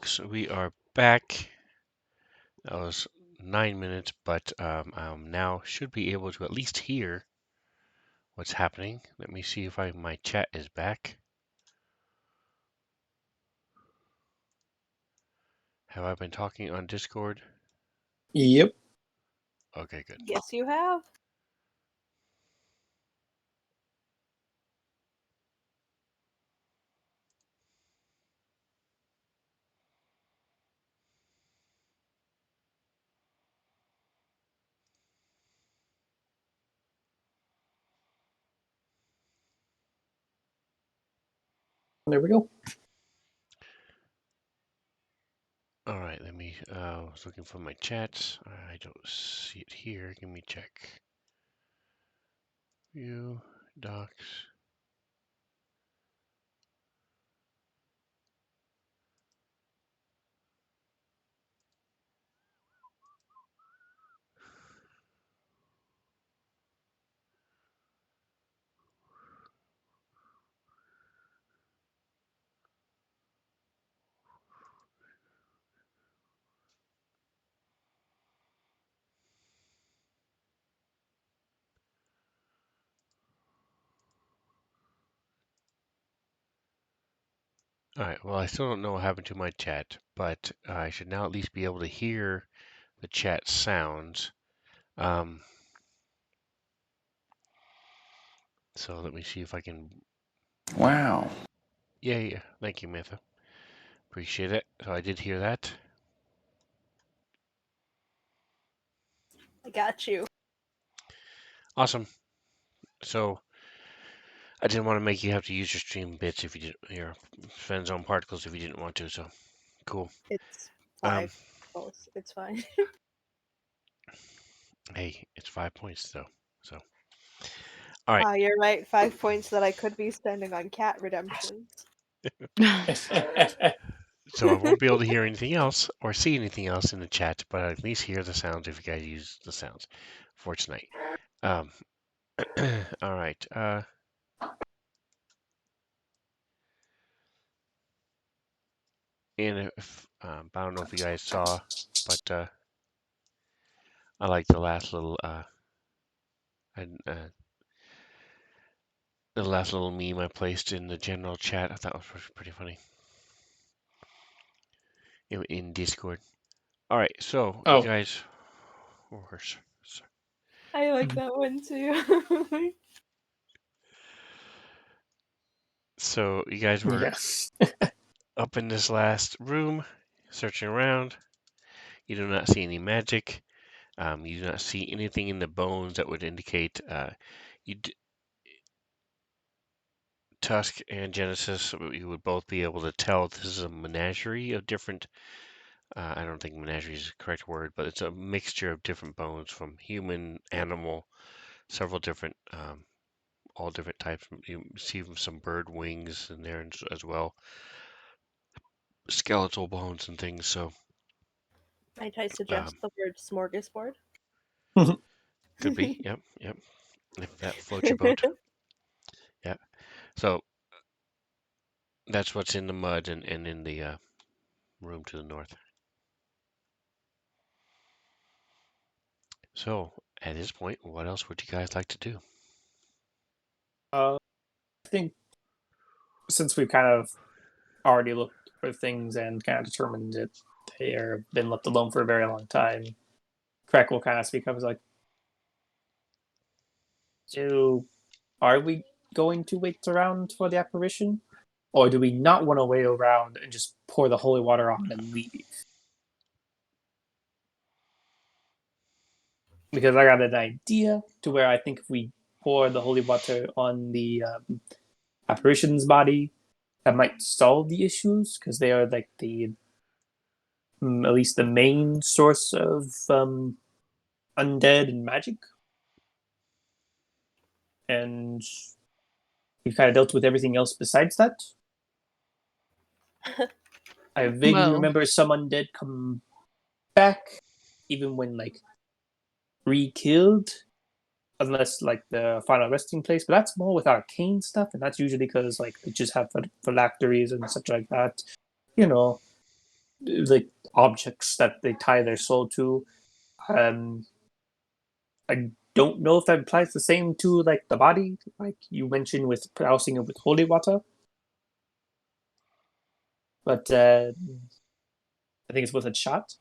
folks, we are back. That was 9 minutes, but now should be able to at least hear what's happening. Let me see if my chat is back. Have I been talking on Discord? Yep. Okay, good. Yes, you have. There we go. All right, let me. I was looking for my chats. I don't see it here. Give me check. View docs. All right. Well, I still don't know what happened to my chat, but I should now at least be able to hear the chat sounds. So let me see if I can. Wow. Yeah. Thank you, Mitha. Appreciate it. So I did hear that. I got you. Awesome. So I didn't want to make you have to use your stream bits if you didn't, your Svenzone particles if you didn't want to. So cool. It's Um, 5 both. It's fine. hey, it's 5 points though. So all right. You're right. 5 points that I could be spending on cat redemptions. So I won't be able to hear anything else or see anything else in the chat, but I'll at least hear the sounds if you guys use the sounds for tonight. All right. And if I don't know if you guys saw, but I like the last little the last little meme I placed in the general chat. I thought it was pretty funny in Discord. All right, so you guys, I like that one too. so you guys were Yes. up in this last room, searching around. You do not see any magic. You do not see anything in the bones that would indicate Tusk and Genesis. You would both be able to tell this is a menagerie of different. I don't think menagerie is the correct word, but it's a mixture of different bones from human, animal, several different, all different types. You see some bird wings in there as well, skeletal bones and things. So Might I suggest the word smorgasbord? could be, yep, if that floats your boat. Yeah. So that's what's in the mud and in the room to the north. So at this point, what else would you guys like to do? I think since we've kind of already looked for things and kind of determined that they have been left alone for a very long time, Crack will kind of speak up as like, so are we going to wait around for the apparition? Or do we not want to wait around and just pour the holy water on and leave? Because I got an idea to where I think if we pour the holy water on the apparition's body, that might solve the issues because they are like the at least the main source of undead and magic. And we've kind of dealt with everything else besides that. I vaguely remember some undead come back, even when like re-killed, unless like the final resting place. But that's more with arcane stuff, and that's usually because like they just have phylacteries and such like that. You know, like objects that they tie their soul to. I don't know if that applies the same to like the body, like you mentioned with dousing it with holy water. But I think it's worth a shot.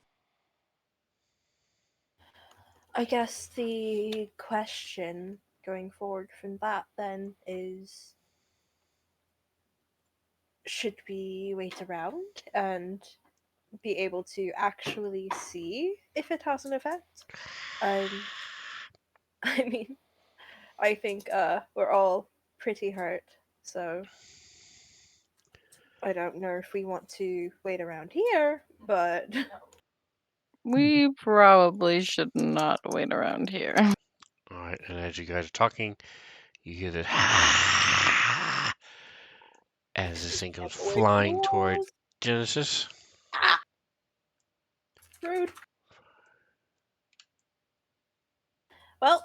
I guess the question going forward from that then is, should we wait around and be able to actually see if it has an effect? I mean, I think we're all pretty hurt, so I don't know if we want to wait around here, but We probably should not wait around here. All right, and as you guys are talking, you hear that as this thing comes Step away from the flying toward walls. Genesis. Ah, rude. Well,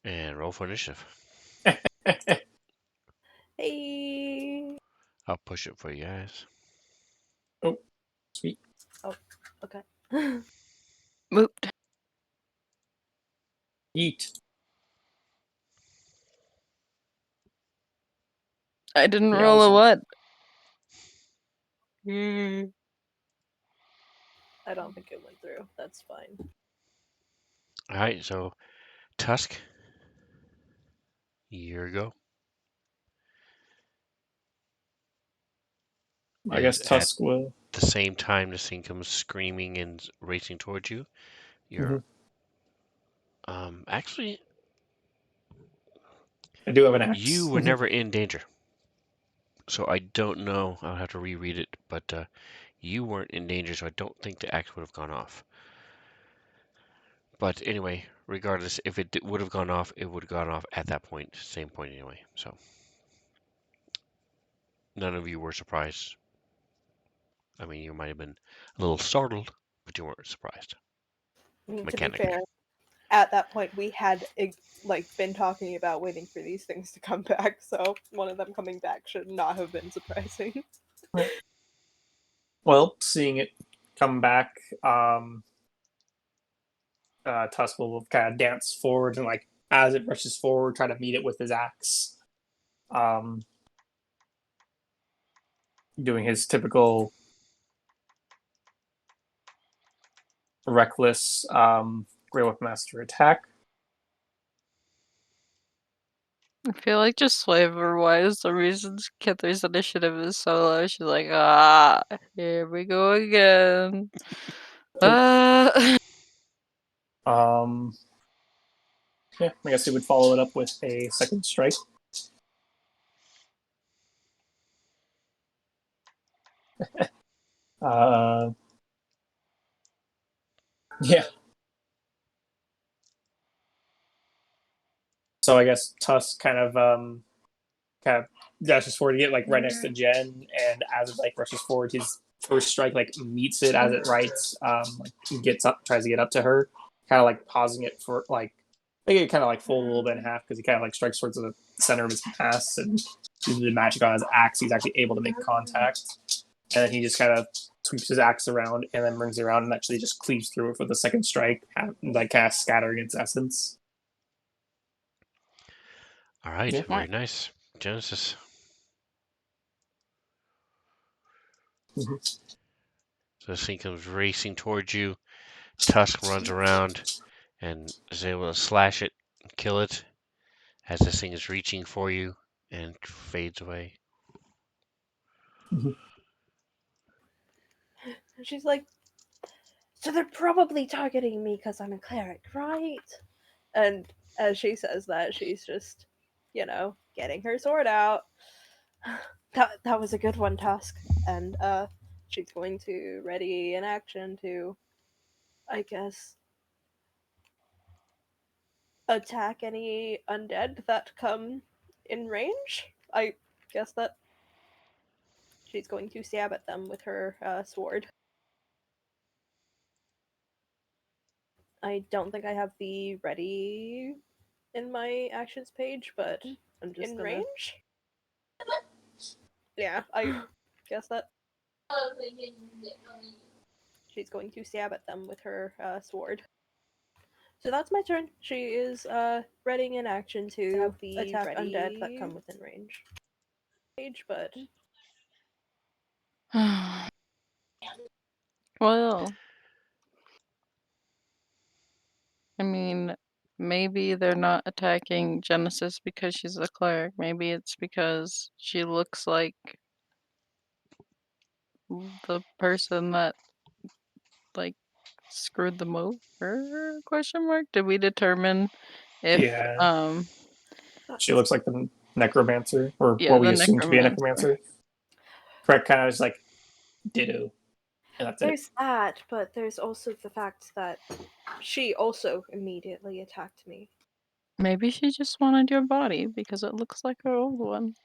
And roll for initiative. hey. I'll push it for you guys. Oh, sweet. Okay. Moved. Eat. I didn't Yeah, roll a awesome. what? I don't think it went through. That's fine. All right, so Tusk, year ago I guess is at Tusk will. the same time this thing comes screaming and racing towards you. You're actually I do have an axe. you were never in danger, so I don't know. I'll have to reread it, but you weren't in danger, so I don't think the axe would have gone off. But anyway, regardless, if it would have gone off, it would have gone off at that point, same point anyway. So none of you were surprised. I mean, you might have been a little startled, but you weren't surprised. I mean, to be Mechanically. fair, at that point we had like been talking about waiting for these things to come back, so one of them coming back should not have been surprising. Well, seeing it come back, Tusk will kind of dance forward and, like, as it rushes forward, try to meet it with his axe. Doing his typical reckless Grey Wolf Master attack. I feel like just flavor-wise, the reasons Kither's initiative is so low, she's like, ah, here we go again. Yeah, I guess he would follow it up with a second strike. Yeah. So I guess Tusk kind of dashes forward to get like right next to Jen, and as it like rushes forward, his first strike like meets it as it rights, like he gets up, tries to get up to her, kind of like pausing it for like, I think it kind of like fold a little bit in half because he kind of like strikes towards the center of his mass, and using the magic on his axe, he's actually able to make contact, and then he just kind of sweeps his axe around and then brings it around and actually just cleaves through it for the second strike, like kind of scattering its essence. All right, Yeah. very nice. Genesis. Mhm. So this thing comes racing towards you. Tusk runs around and is able to slash it and kill it as this thing is reaching for you and fades away. She's like, so they're probably targeting me because I'm a cleric, right? And as she says that, she's just, getting her sword out. That was a good one, Tusk. And she's going to ready an action to, I guess, attack any undead that come in range. I guess that she's going to stab at them with her sword. I don't think I have the ready in my actions page, but I'm just in range. Yeah, I guess that. She's going to stab at them with her sword. So that's my turn. She is readying in action to attack undead that come within range. But Well, I mean, maybe they're not attacking Genesis because she's a cleric. Maybe it's because she looks like the person that, like, screwed them over? Question mark. Did we determine if Yeah. She looks like the necromancer, or yeah, what we the assume to be a necromancer. necromancer. Correct, kind of just like ditto, and that's it. there's that, but there's also the fact that she also immediately attacked me. Maybe she just wanted your body because it looks like her old one.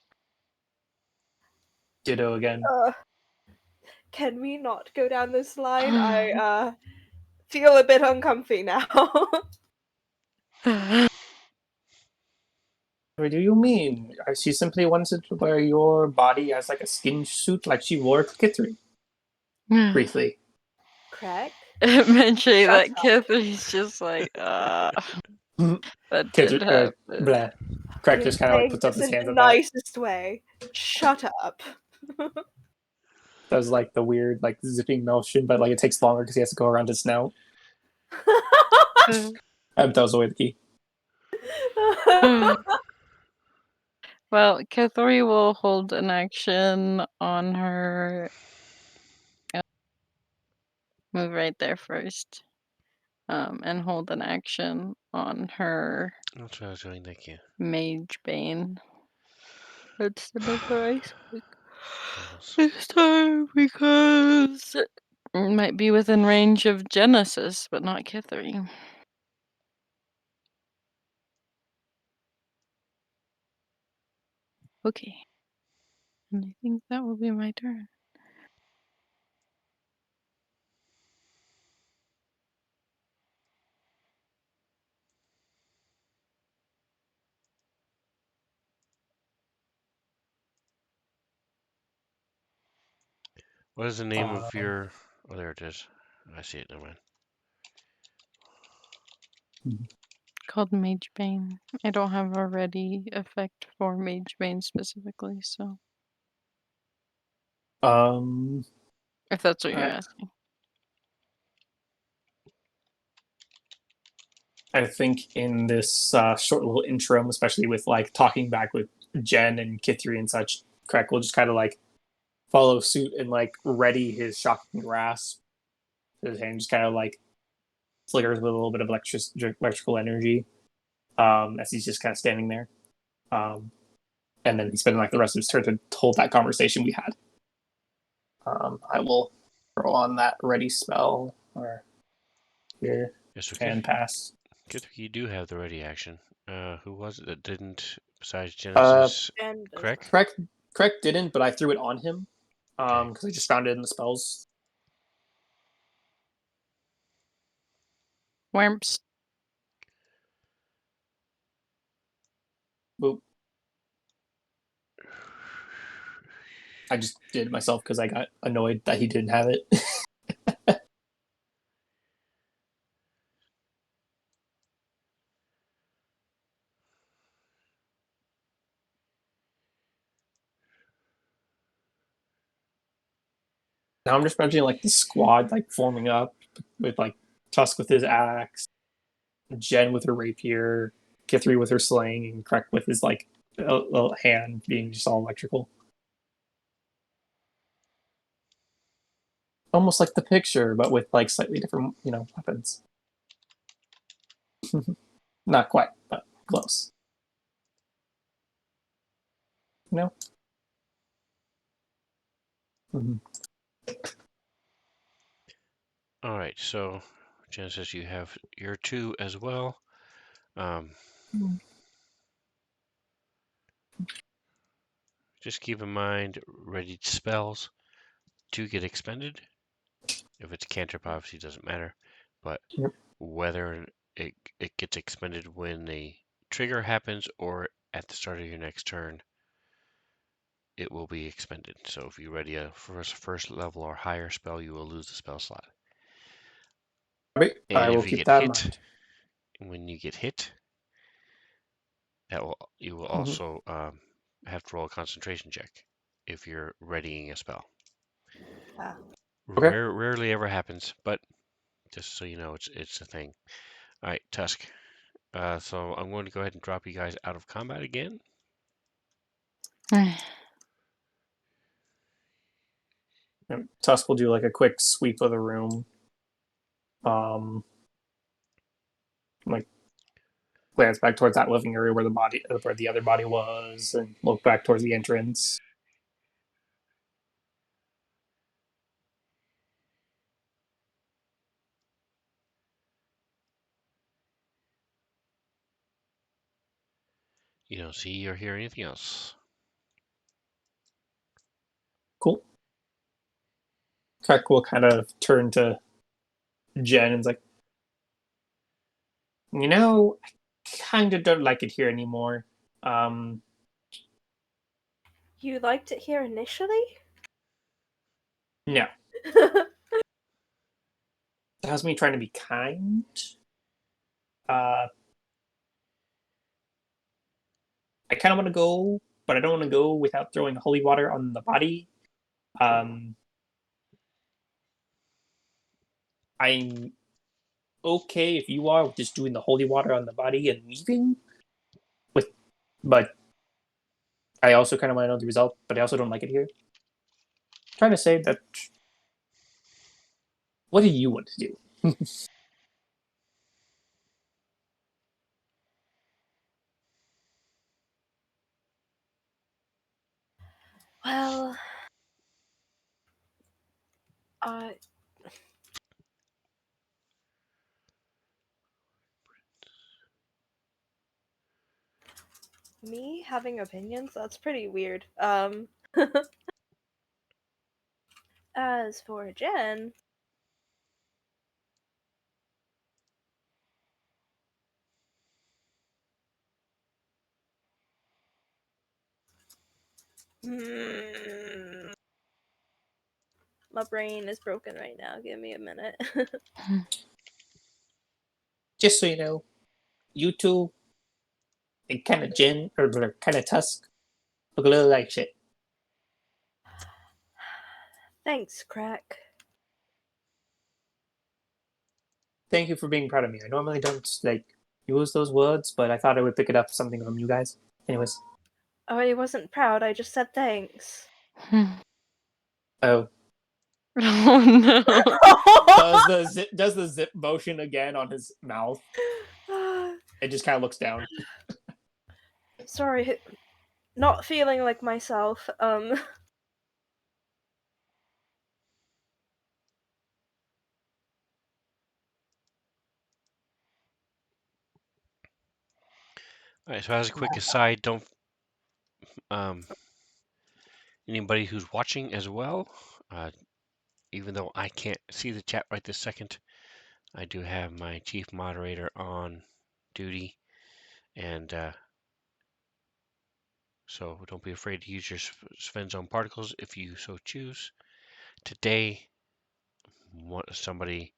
Ditto again. Can we not go down this line? I feel a bit uncomfy now. What do you mean? She simply wanted to wear your body as like a skin suit, like she wore to Kithri briefly. Correct. Eventually, Shut that Kithley's just like, that did happen. Blah. Crack just kind of like Saying puts up this his in hands the at that. nicest way. Shut up. Does like the weird like zipping motion, but like it takes longer because he has to go around his snout. That was away the key. Well, Kithori will hold an action on her. Move right there first. And hold an action on her That's what I was doing. Thank you. Mage Bane. Instead of her Ice Pick. Balls. This time because it might be within range of Genesis, but not Kithori. Okay. And I think that will be my turn. What is the name of your? Oh, there it is. I see it. Never mind. Called Mage Bane. I don't have a ready effect for Mage Bane specifically, so if that's what you're asking. I think in this short little interim, especially with like talking back with Jen and Kithri and such, Crack will just kind of like follow suit and like ready his shocking grasp. His hand just kind of like flickers with a little bit of electrical energy as he's just kind of standing there. And then he's spending like the rest of his turn to hold that conversation we had. I will throw on that ready spell or here Yes, and pass. Good. You do have the ready action. Who was it that didn't besides Genesis? Correct. Correct didn't, but I threw it on him because I just found it in the spells. Wimps. Boop. I just did it myself because I got annoyed that he didn't have it. Now I'm just imagining like the squad like forming up with like Tusk with his axe, Jen with her rapier, Kithri with her sling, and Krek with his like little hand being just all electrical. Almost like the picture, but with like slightly different, weapons. Not quite, but close. No. Mm-hmm. All right. So, Genesis, you have your 2 as well. Just keep in mind, ready spells do get expended. If it's cantrip, obviously doesn't matter, but whether it gets expended when the trigger happens or at the start of your next turn it will be expended. So if you ready a first level or higher spell, you will lose the spell slot. Right. I And will if you keep get that in hit, mind. when you get hit, you will Mhm. also have to roll a concentration check if you're readying a spell. Ah. Okay. Rarely ever happens, but just so you know, it's a thing. All right, Tusk. So I'm going to go ahead and drop you guys out of combat again. And Tusk will do like a quick sweep of the room. Like glance back towards that living area where the other body was, and look back towards the entrance. You don't see or hear anything else. Cool. Keck will kind of turn to Jen and's like, I kind of don't like it here anymore. You liked it here initially? No. That was me trying to be kind. I kind of want to go, but I don't want to go without throwing holy water on the body. I'm okay if you are with just doing the holy water on the body and leaving. But I also kind of want to know the result. But I also don't like it here. I'm trying to say that. What do you want to do? Well, me having opinions? That's pretty weird. As for Jen, my brain is broken right now. Give me a minute. Just so you know, you two, and kind of Jen or kind of Tusk, look a little like shit. Thanks, Crack. Thank you for being proud of me. I normally don't use those words, but I thought I would pick it up something from you guys. Anyways. Oh, I wasn't proud. I just said thanks. Oh. Oh no. Does the zip motion again on his mouth? It just kind of looks down. Sorry, not feeling like myself. All right. So as a quick aside, don't anybody who's watching as well. Even though I can't see the chat right this second, I do have my chief moderator on duty, and so don't be afraid to use your Svenzone particles if you so choose. Today, somebody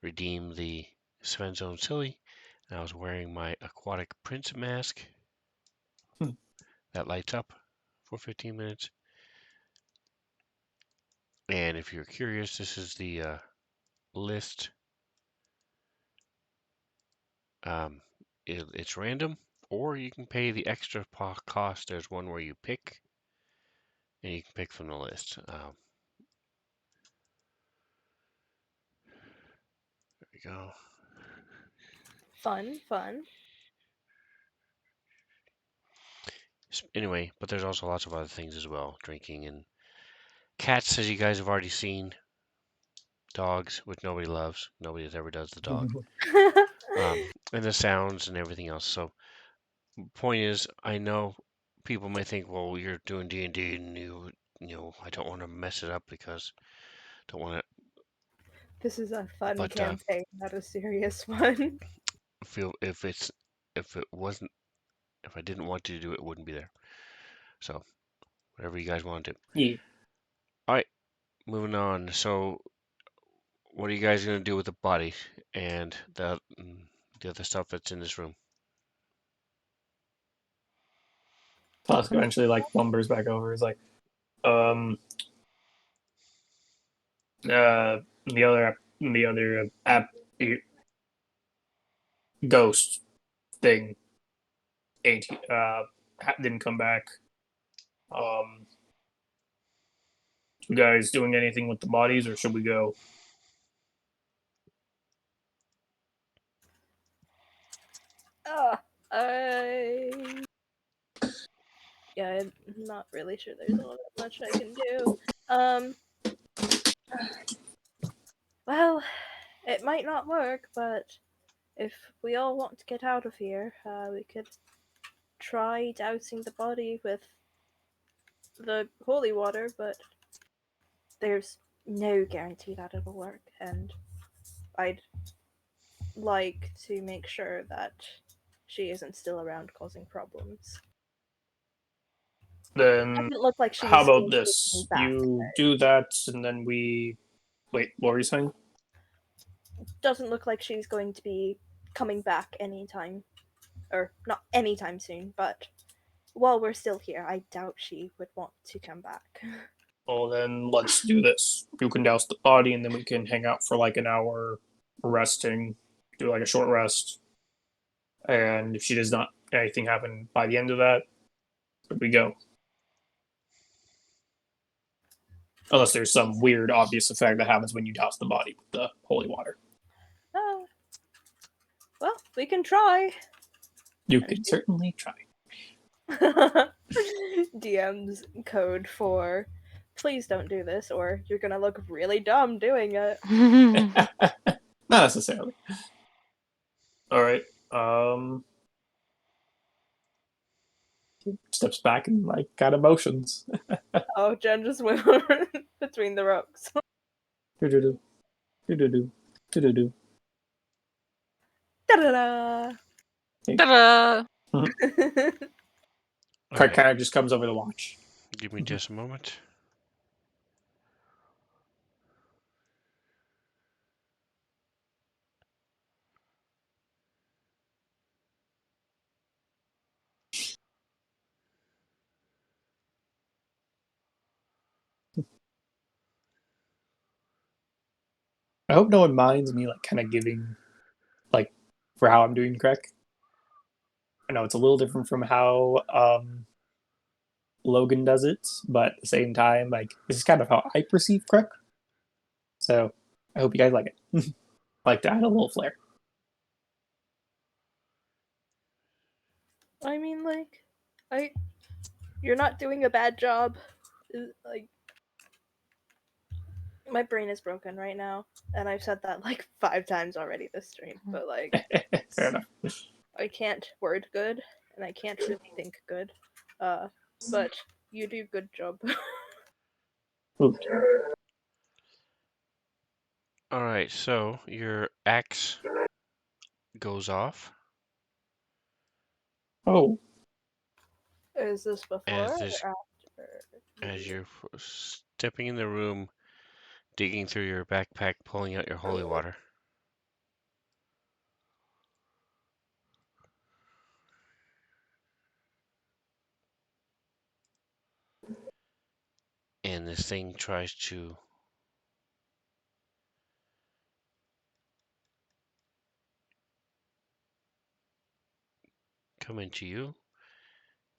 redeemed the Svenzone silly, and I was wearing my aquatic prince mask that lights up for 15 minutes. And if you're curious, this is the list. It's random, or you can pay the extra cost. There's one where you pick, and you can pick from the list. There we go. Fun. Anyway, but there's also lots of other things as well. Drinking and cats, as you guys have already seen. Dogs, which nobody loves. Nobody ever does the dog. And the sounds and everything else. So, point is, I know people might think, well, you're doing D&D, and I don't want to mess it up because I don't want to. This is a fun But campaign, not a serious one. feel if it wasn't, if I didn't want to do it, it wouldn't be there. So, whatever you guys want to do. Yeah. All right, moving on. So, what are you guys gonna do with the body and the other stuff that's in this room? Tusk eventually like lumbers back over. He's like, the other ghost thing ain't didn't come back. You guys doing anything with the bodies, or should we go? I yeah, I'm not really sure there's all that much I can do. Well, it might not work, but if we all want to get out of here, we could try dousing the body with the holy water, but there's no guarantee that it'll work, and I'd like to make sure that she isn't still around causing problems. Then Doesn't look like she's how about going to be this? coming back. You do that, and then we wait. What were you saying? Doesn't look like she's going to be coming back anytime, or not anytime soon, but while we're still here, I doubt she would want to come back. Well, then let's do this. You can douse the body, and then we can hang out for like an hour, resting, do like a short rest. And if she does not anything happen by the end of that, we go. Unless there's some weird, obvious effect that happens when you douse the body with the holy water. Oh, well, we can try. You can certainly try. DM's code for please don't do this, or you're gonna look really dumb doing it. Not necessarily. All right. He steps back and like got emotions. Oh, Jen just went between the rocks. Do-do-do. Do-do-do. Do-do-do. Da-da-da! Ta-da! All Craig right, kind of just comes over to watch. give me just a moment. I hope no one minds me like kind of giving like for how I'm doing Craig. I know it's a little different from how Logan does it, but at the same time, like this is kind of how I perceive Craig. So I hope you guys like it. Like to add a little flair. I mean, like, you're not doing a bad job. Like, my brain is broken right now, and I've said that like 5 times already this stream. But like, Fair enough. I can't word good, and I can't really think good. But you do good job. Ooh. All right, so your axe goes off Oh, Is this before as or this after? as you're stepping in the room, digging through your backpack, pulling out your holy water. And this thing tries to come into you.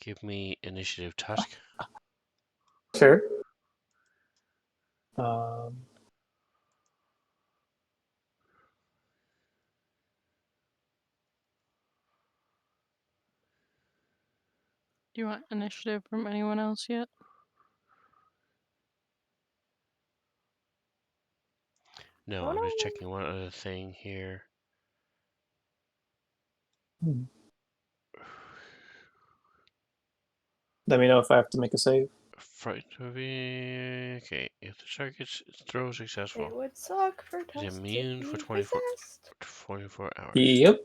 Give me initiative, Tusk. sure. Do you want initiative from anyone else yet? No, Oh I'm just no! checking one other thing here. Let me know if I have to make a save. Fright okay, if the target throws It successful, would suck for is Tusk to immune be for 24 possessed. hours. Yep.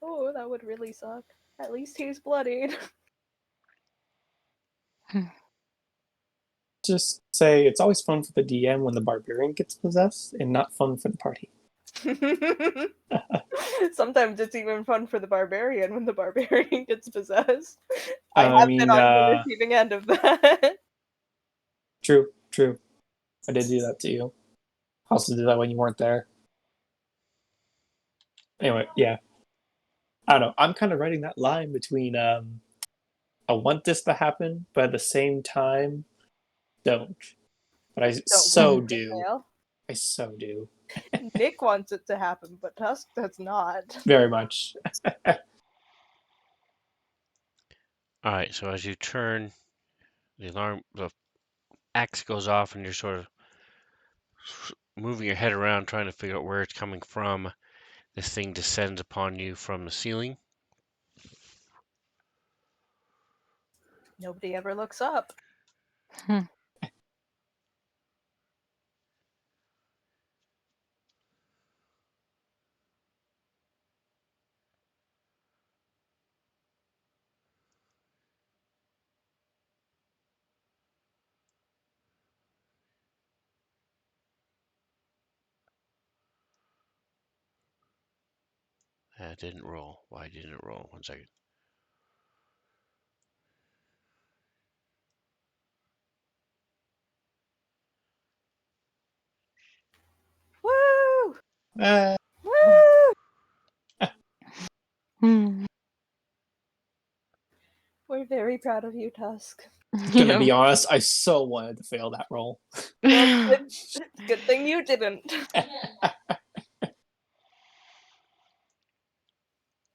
Oh, that would really suck. At least he's bloodied. Just say it's always fun for the DM when the barbarian gets possessed, and not fun for the party. Sometimes it's even fun for the barbarian when the barbarian gets possessed. I I have mean, been on the receiving end of that. true. I did do that to you. I also did that when you weren't there. Anyway, yeah. I don't know. I'm kind of writing that line between I want this to happen, but at the same time, don't. But I Don't so want it to do. fail. I so do. Nick wants it to happen, but Tusk does not. Very much. All right, so as you turn, the axe goes off, and you're sort of moving your head around, trying to figure out where it's coming from. This thing descends upon you from the ceiling. Nobody ever looks up. It didn't roll. Why didn't it roll? 1 second. Woo! Uh, Woo! Hmm. We're very proud of you, Tusk. gonna be honest, I so wanted to fail that roll. Well, good thing you didn't.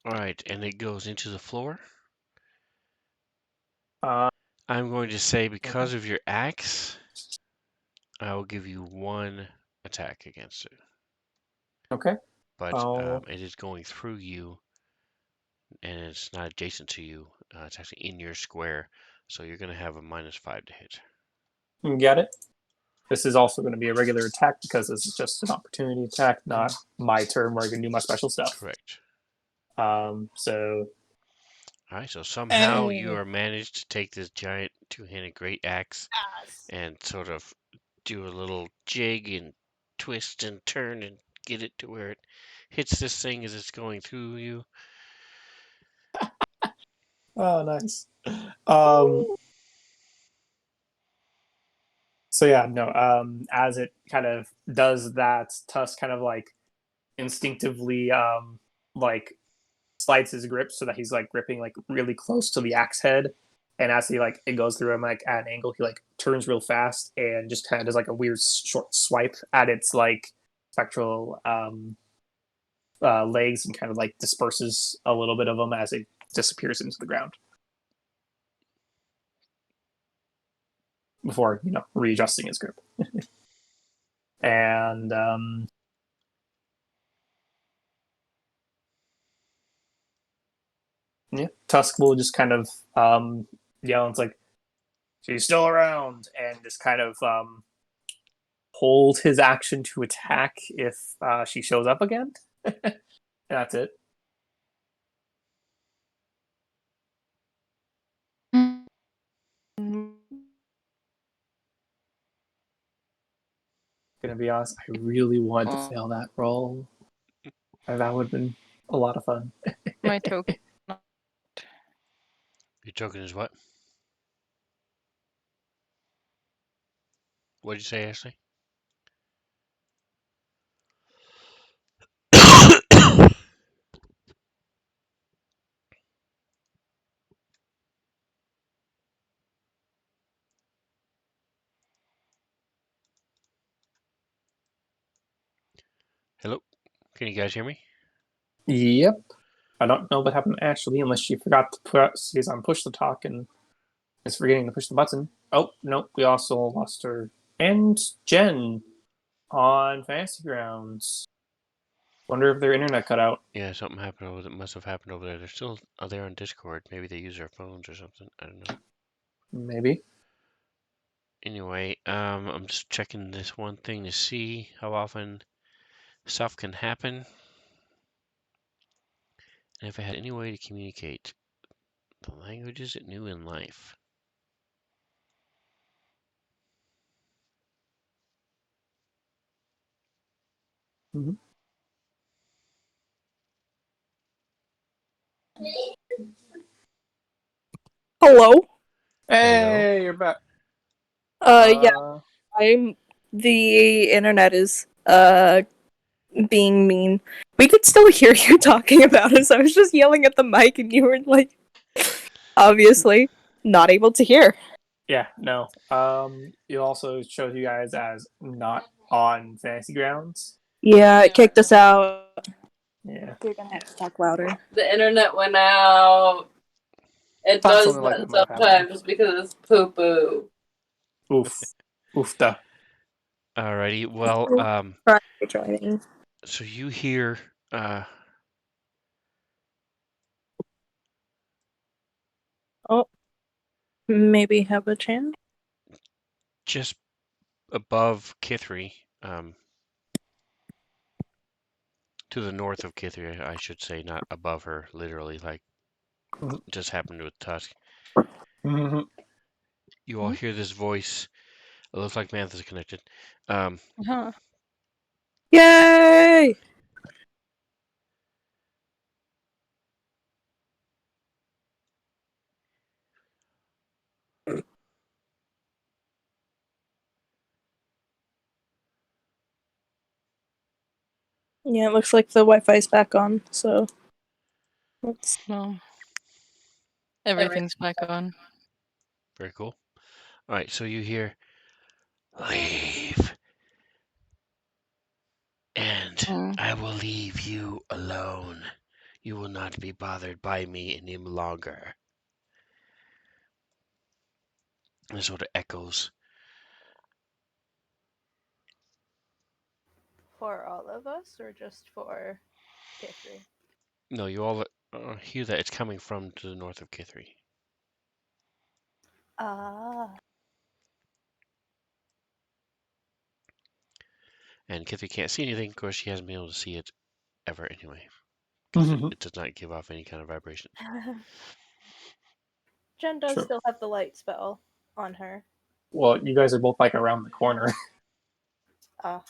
All right, and it goes into the floor. Uh, I'm going to say because of your axe, I will give you 1 attack against it. okay. But Oh, it is going through you, and it's not adjacent to you. It's actually in your square, so you're going to have a -5 to hit. get it. This is also going to be a regular attack because this is just an opportunity attack, not my turn where I can do my special stuff. Correct. So All right, so somehow you are managed to take this giant two-handed great axe Yes. and sort of do a little jig and twist and turn and get it to where it hits this thing as it's going through you. oh, nice. So yeah, no. As it kind of does that, Tusk kind of like instinctively like slides his grip so that he's like gripping like really close to the axe head. And as he like it goes through him like at an angle, he like turns real fast and just kind of does like a weird short swipe at its like spectral legs and kind of like disperses a little bit of them as it disappears into the ground before readjusting his grip. And yeah, Tusk will just kind of yell. It's like she's still around, and just kind of hold his action to attack if she shows up again. That's it. Gonna be honest, I really wanted to fail that roll. That would have been a lot of fun. My token. Your token is what? What did you say, Ashley? Hello? Can you guys hear me? Yep. I don't know what happened to Ashley unless she forgot to she's on push the talk and is forgetting to push the button. Oh, no, we also lost her. And Jen on Fantasy Grounds. Wonder if their internet cut out. Yeah, something happened over. That must have happened over there. They're still there on Discord. Maybe they use their phones or something. I don't know. Maybe. Anyway, I'm just checking this one thing to see how often stuff can happen, and if I had any way to communicate the languages it knew in life. Mhm. Hello. Hey, you're back. Yeah, the internet is being mean. We could still hear you talking about us. I was just yelling at the mic and you were like obviously not able to hear. Yeah, no. It also shows you guys as not on fantasy grounds. Yeah, it kicked us out. Yeah. You're gonna have to talk louder. The internet went out. It Thought does something like that that might have happened. sometimes because it's poo poo. Oof. Oofta. Alrighty. Well, Try joining. so you hear Oh, maybe have a chance. just above Kithri, to the north of Kithri, I should say, not above her, literally, like Mhm. just happened with Tusk. Mhm. You all hear this voice. It looks like Mantha's connected. Um, Huh. Yay! Yeah, it looks like the Wi-Fi's back on, so let's... No. Everything's back on. very cool. All right, so you hear, leave, and Mm. I will leave you alone. You will not be bothered by me any longer. And it sort of echoes. For all of us, or just for Kithri? No, you all hear that it's coming from to the north of Kithri. Ah. And Kithri can't see anything, of course she hasn't been able to see it ever anyway. Because Mhm. it does not give off any kind of vibration. Jen does True. still have the light spell on her. Well, you guys are both like around the corner. Ah.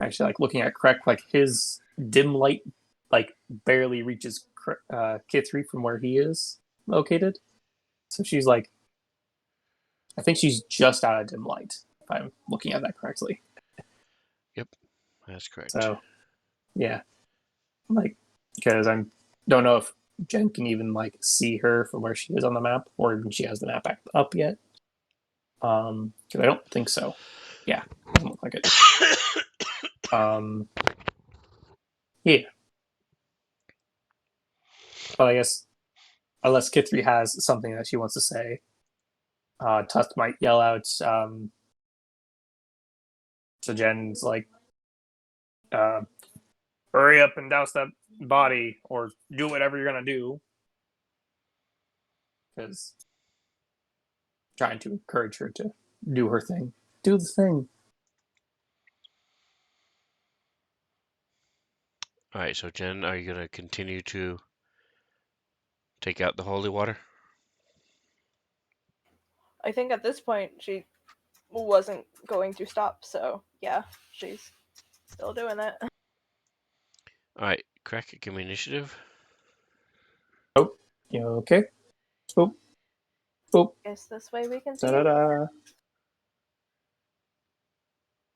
Actually, like looking at Krek, like his dim light, like barely reaches Kithri from where he is located. So she's like, I think she's just out of dim light. If I'm looking at that correctly. Yep, that's correct. So, yeah, like because I don't know if Jen can even like see her from where she is on the map, or even she has the map back up yet. Because I don't think so. Yeah, doesn't look like it. Yeah, but I guess unless Kithri has something that she wants to say, Tusk might yell out. So Jen's like, "Hurry up and douse that body, or do whatever you're gonna do," because trying to encourage her to do her thing, do the thing. All right, so Jen, are you going to continue to take out the holy water? I think at this point she wasn't going to stop, so yeah, she's still doing it. All right, Crack, give me initiative. Oh, you okay? Boop, boop, Guess this way we can see da da it. da.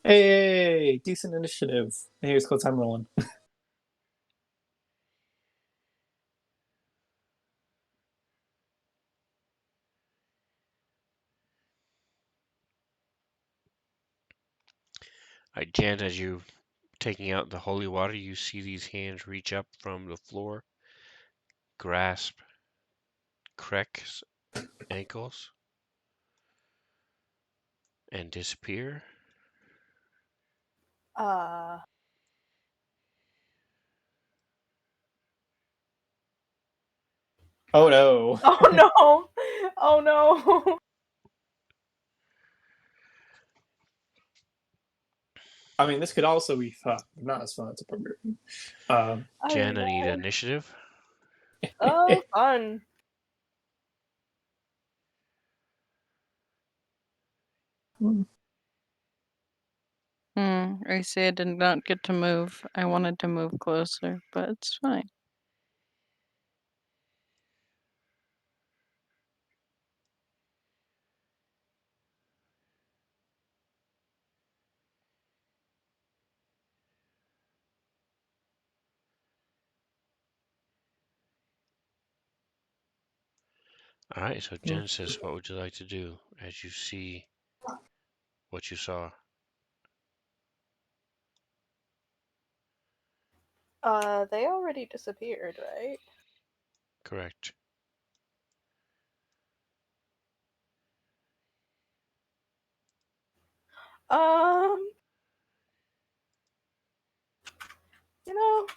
Hey, decent initiative. Here's close I'm rolling. All right, Jen, as you taking out the holy water, you see these hands reach up from the floor, grasp Crack's ankles, and disappear. Uh. Oh no. Oh no! Oh no! I mean, this could also be fun. Not as fun as a program. Um, Jen, Oh I need no! initiative. Oh, fun! I see I did not get to move. I wanted to move closer, but it's fine. All right, so Genesis, what would you like to do as you see what you saw? They already disappeared, right? Correct. You know,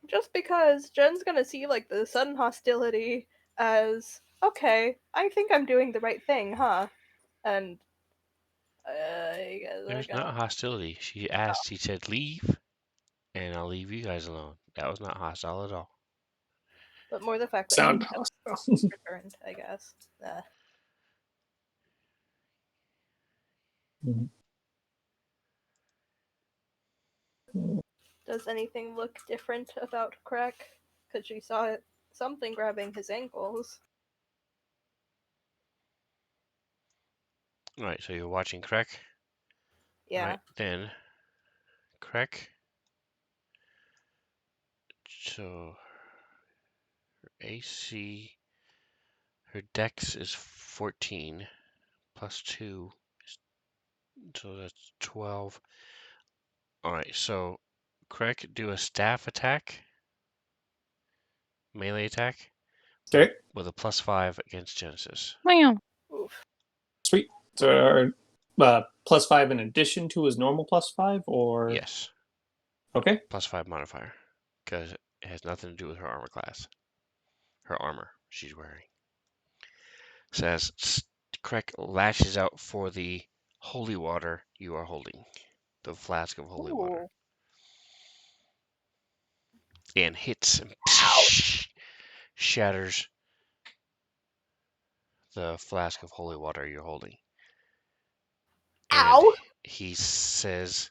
just because Jen's gonna see like the sudden hostility as okay, I think I'm doing the right thing, huh? And you guys are There's gonna. not hostility. She asked, he said, leave, and I'll leave you guys alone. That was not hostile at all. But more the fact that Sound he hostile. returned, I guess. Does anything look different about Crack? Because she saw something grabbing his ankles. All right, so you're watching Crack. Yeah. All right, then Crack. So her AC, her Dex is 14 plus 2, so that's 12. All right, so Crack, do a staff attack, melee attack, Okay, with a +5 against Genesis. Meow. Oof. sweet. So, +5 in addition to his normal +5, or Yes, okay. +5 modifier, because it has nothing to do with her armor class. Her armor she's wearing. Says, Crack lashes out for the holy water you are holding, the flask of holy water, Ooh. and hits and shatters the flask of holy water you're holding. And Ow! he says,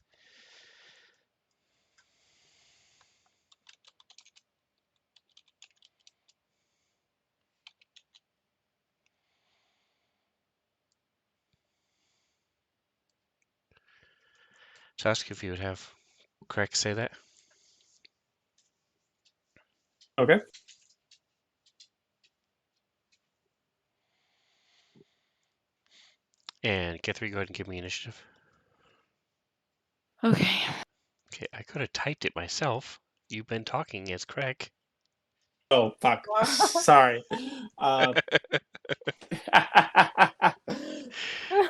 so ask if you would have Craig say that. Okay. And Guthrie, go ahead and give me initiative. Okay. Okay, I could have typed it myself. You've been talking as Craig. Oh, fuck. Sorry.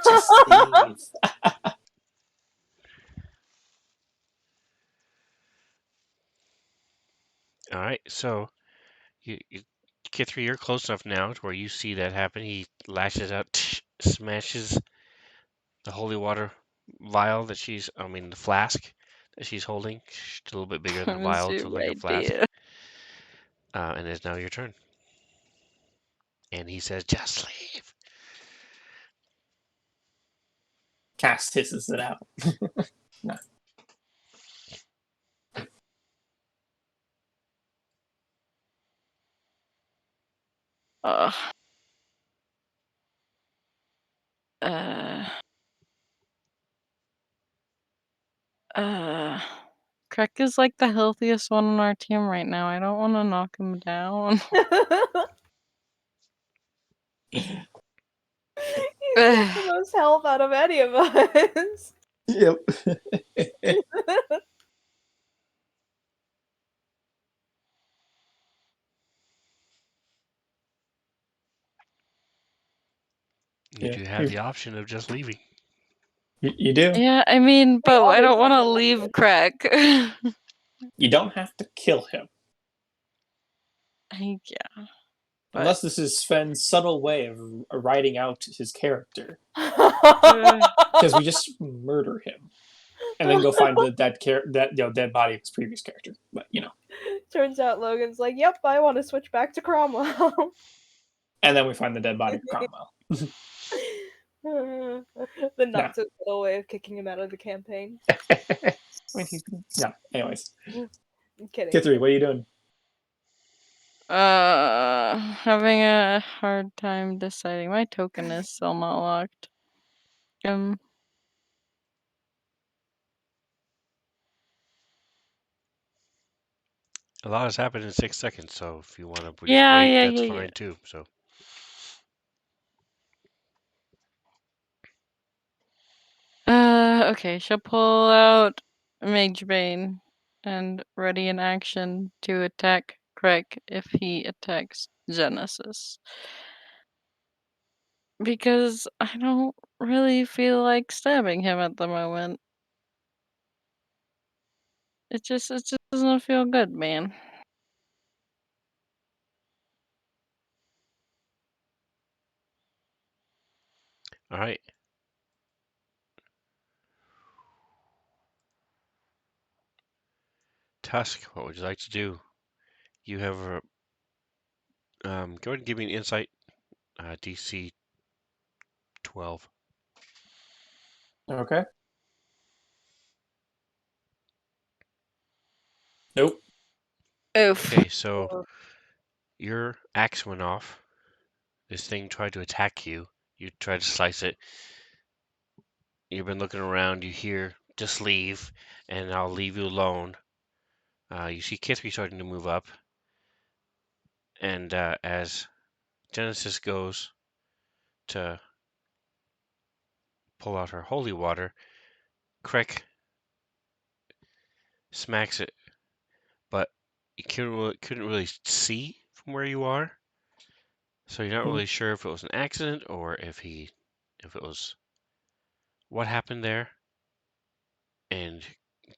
Just Steve. All right, so you Guthrie, you're close enough now to where you see that happen. He lashes out, smashes the holy water vial that the flask that she's holding. It's a little bit bigger than the That's vial to your look like a flask. idea. And it's now your turn. And he says, just leave. Cass hisses it out. No. Uh, uh, Crack is like the healthiest one on our team right now. I don't want to knock him down. He's got the most health out of any of us. Yep. You do have the option of just leaving. You do. Yeah, I mean, but I don't want to always leave Crack. You don't have to kill him. Yeah. But Unless this is Sven's subtle way of writing out his character. Because we just murder him. And then go find that dead body of his previous character. But, Turns out Logan's like, yep, I want to switch back to Cromwell. And then we find the dead body of Cromwell. The not so subtle way of kicking him out of the campaign. Yeah. Anyways, I'm kidding. Kithri, what are you doing? Having a hard time deciding. My token is still not locked. A lot has happened in 6 seconds, so if you want to just Yeah, wait, yeah, that's yeah, fine yeah. too. So Okay, she'll pull out Mage Bane and ready in action to attack Craig if he attacks Genesis. Because I don't really feel like stabbing him at the moment. It just doesn't feel good, man. all right. Tusk, what would you like to do? You have a go ahead and give me an insight. DC 12. Okay. Nope. Oof. Okay, so your axe went off. This thing tried to attack you. You tried to slice it. You've been looking around. You hear, just leave, and I'll leave you alone. You see Kithri starting to move up. And as Genesis goes to pull out her holy water, Krek smacks it, but you couldn't really see from where you are. So you're not really sure if it was an accident or if it was what happened there. And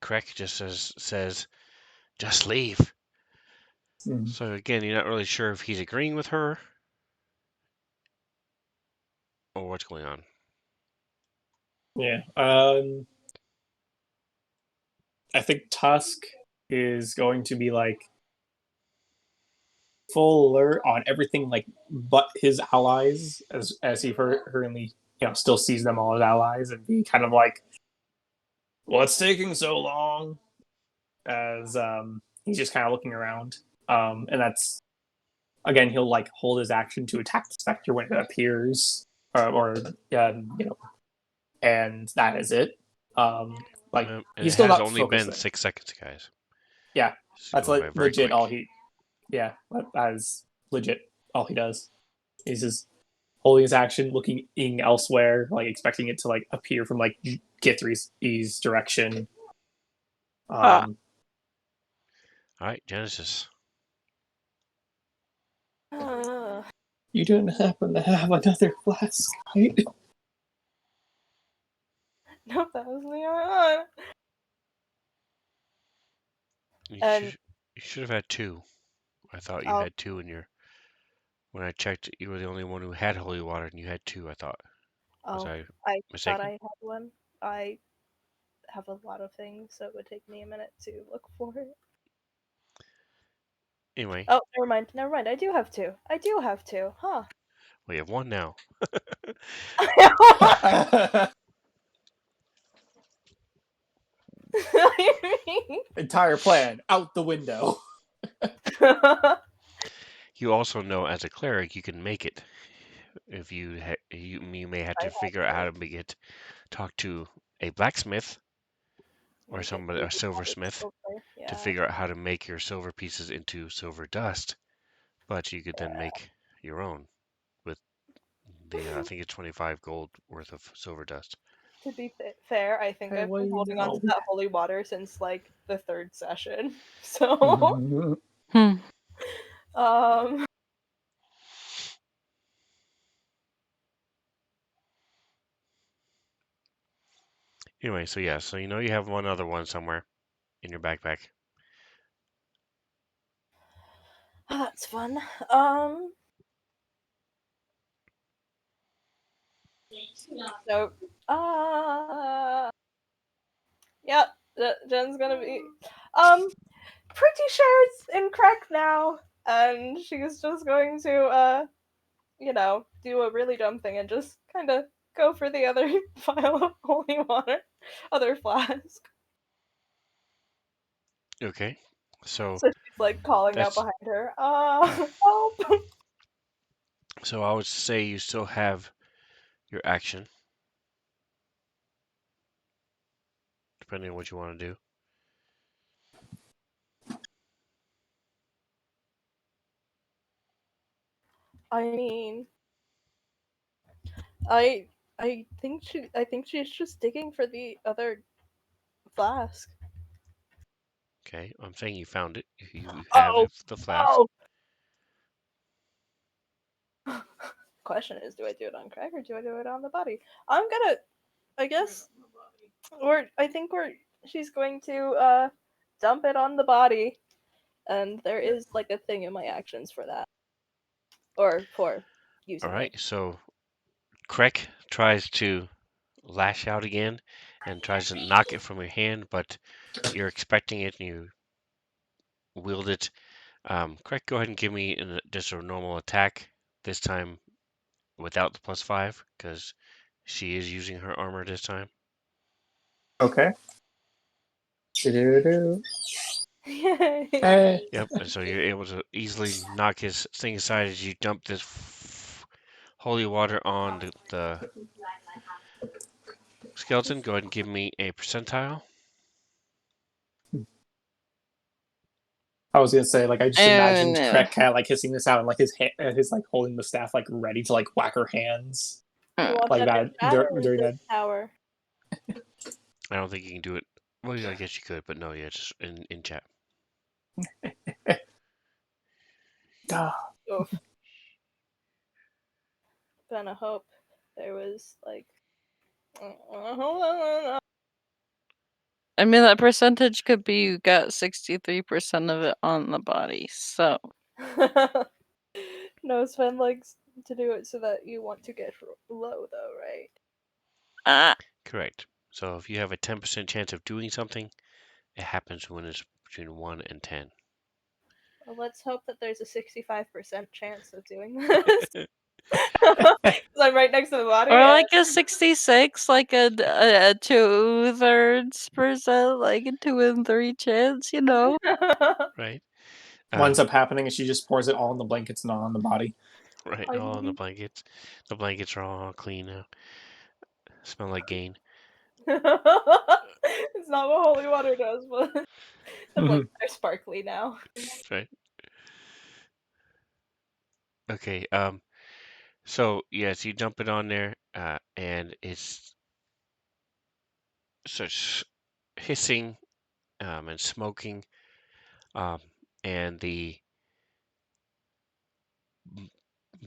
Krek just says, just leave. So again, you're not really sure if he's agreeing with her or what's going on. Yeah. I think Tusk is going to be like full alert on everything, like but his allies, as he currently still sees them all as allies, and be kind of like, what's taking so long? As he's just kind of looking around, and that's again he'll like hold his action to attack the specter when it appears, or and that is it. Like And he's it still has not only focused been there. 6 seconds, guys. Yeah, It's that's going like by very legit all quick. he. Yeah, that is legit all he does. He's just holding his action, looking elsewhere, like expecting it to like appear from like Githri's direction. All right, Genesis. You didn't happen to have another flask, right? Nope, that was the only one. You should have had 2. I thought you Oh. had 2 in your. When I checked, you were the only one who had holy water, and you had 2. I thought. Was I I mistaken? thought I had one. I have a lot of things, so it would take me a minute to look for it. Anyway. Oh, never mind. I do have 2. Huh. Well, you have 1 now. Entire plan out the window. You also know, as a cleric, you can make it. If you may have to figure out how to make it. Talk to a blacksmith or somebody, a silversmith, to figure out how to make your silver pieces into silver dust. But you could then make your own with the I think it's 25 gold worth of silver dust. To be fair, I think Hey, I've what do been you holding on know? to that holy water since like the 3rd session. So, Anyway, so yeah, so you know you have one other one somewhere in your backpack. that's fun. So, yeah, Jen's gonna be, pretty sure it's incorrect now, and she's just going to, do a really dumb thing and just kind of go for the other vial of holy water, other flask. Okay. So So she's like calling out that's behind her. Help! so I would say you still have your action, depending on what you want to do. I mean, I think she's just digging for the other flask. Okay. I'm saying you found it. You have Oh, the flask. Question is, do I do it on Craig or do I do it on the body? I'm gonna, I guess, she's going to dump it on the body, and there is like a thing in my actions for that, or for All using right. it. So Krek tries to lash out again and tries to knock it from your hand, but you're expecting it and you wield it. Krek, go ahead and give me just a normal attack. This time without the +5, because she is using her armor this time. Okay. Do-do-do. Yay! Hey. Yep, and so you're able to easily knock his thing aside as you dump this holy water on the skeleton. Go ahead and give me a percentile. I was gonna say, like, I just Oh imagined no. Cat like hissing this out and like his like holding the staff like ready to like whack her hands You want like that in that chat or is during it that. tower? I don't think you can do it. Well, yeah, I guess you could, but no, yeah, just in chat. Oof. Gonna hope there was like. I mean, that percentage could be you got 63% of it on the body. So, No, Sven likes to do it so that you want to get low, though, right? ah, Correct. So if you have a 10% chance of doing something, it happens when it's between 1 and 10. Well, let's hope that there's a 65% chance of doing this. Because I'm right next to the body. or like a 66, like a 2/3%, like a 2 in 3 chance, you know? Right? What ends up happening is she just pours it all in the blankets, not on the body. Right, I all on the mean- blankets. The blankets are all clean now. Smell like gain. It's not what holy water does, but the blankets are sparkly now. Right. Okay, so yes, you dump it on there, and it's such hissing, and smoking, um, and the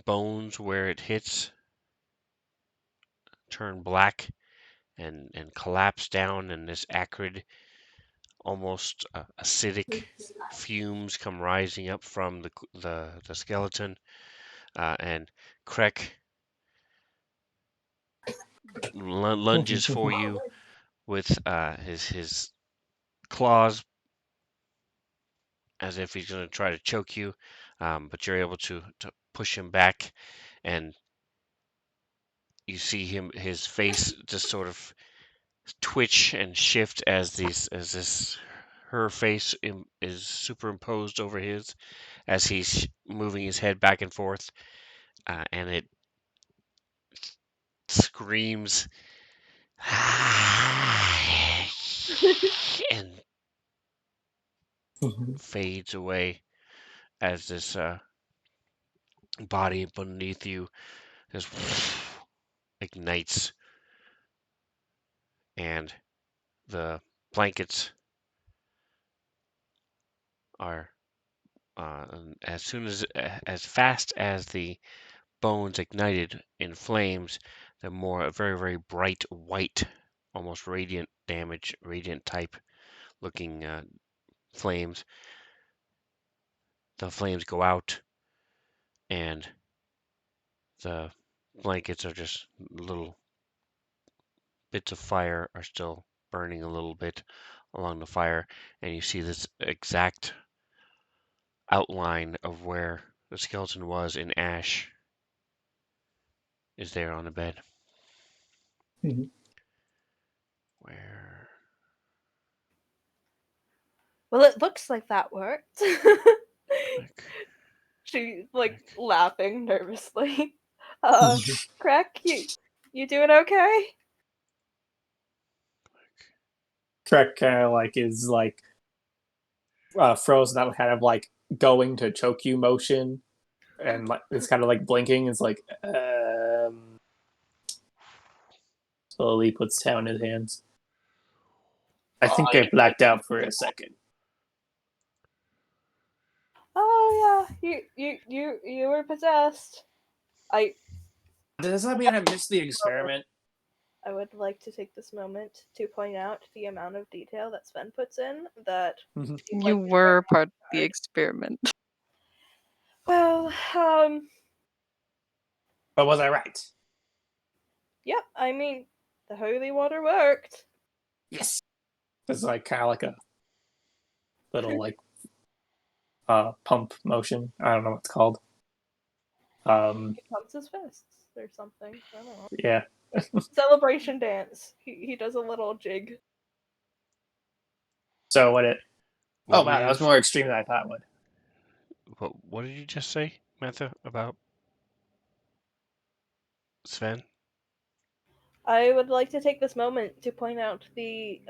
bones where it hits turn black and collapse down, and this acrid, almost acidic fumes come rising up from the skeleton, and Krek lunges for you with his claws as if he's going to try to choke you, but you're able to push him back, and you see his face just sort of twitch and shift as this her face is superimposed over his as he's moving his head back and forth, and it screams and fades away as this body beneath you just ignites, and the blankets are as soon as fast as the bones ignited in flames, they're more a very, very bright white, almost radiant type looking flames. The flames go out, and the blankets are just little bits of fire are still burning a little bit along the fire, and you see this exact outline of where the skeleton was in ash is there on the bed. Mhm. Where? Well, it looks like that worked. Click. She Click. laughing nervously. Crack, you doing okay? Trek kind of is frozen out, kind of going to choke you motion, and it's kind of blinking. It's slowly puts down his hands. I think I blacked out for a second. Oh yeah, you were possessed. I Does that mean I missed the experiment? I would like to take this moment to point out the amount of detail that Sven puts in that You were part of the experiment. well, But was I right? yep, I mean the holy water worked. Yes. It's kind of a little pump motion. I don't know what it's called. He pumps his fists or something. I don't know. Yeah. Celebration dance. He does a little jig. So what it? What Oh were wow, that you? was more extreme than I thought it would. What did you just say, Mantha, about Sven? I would like to take this moment to point out the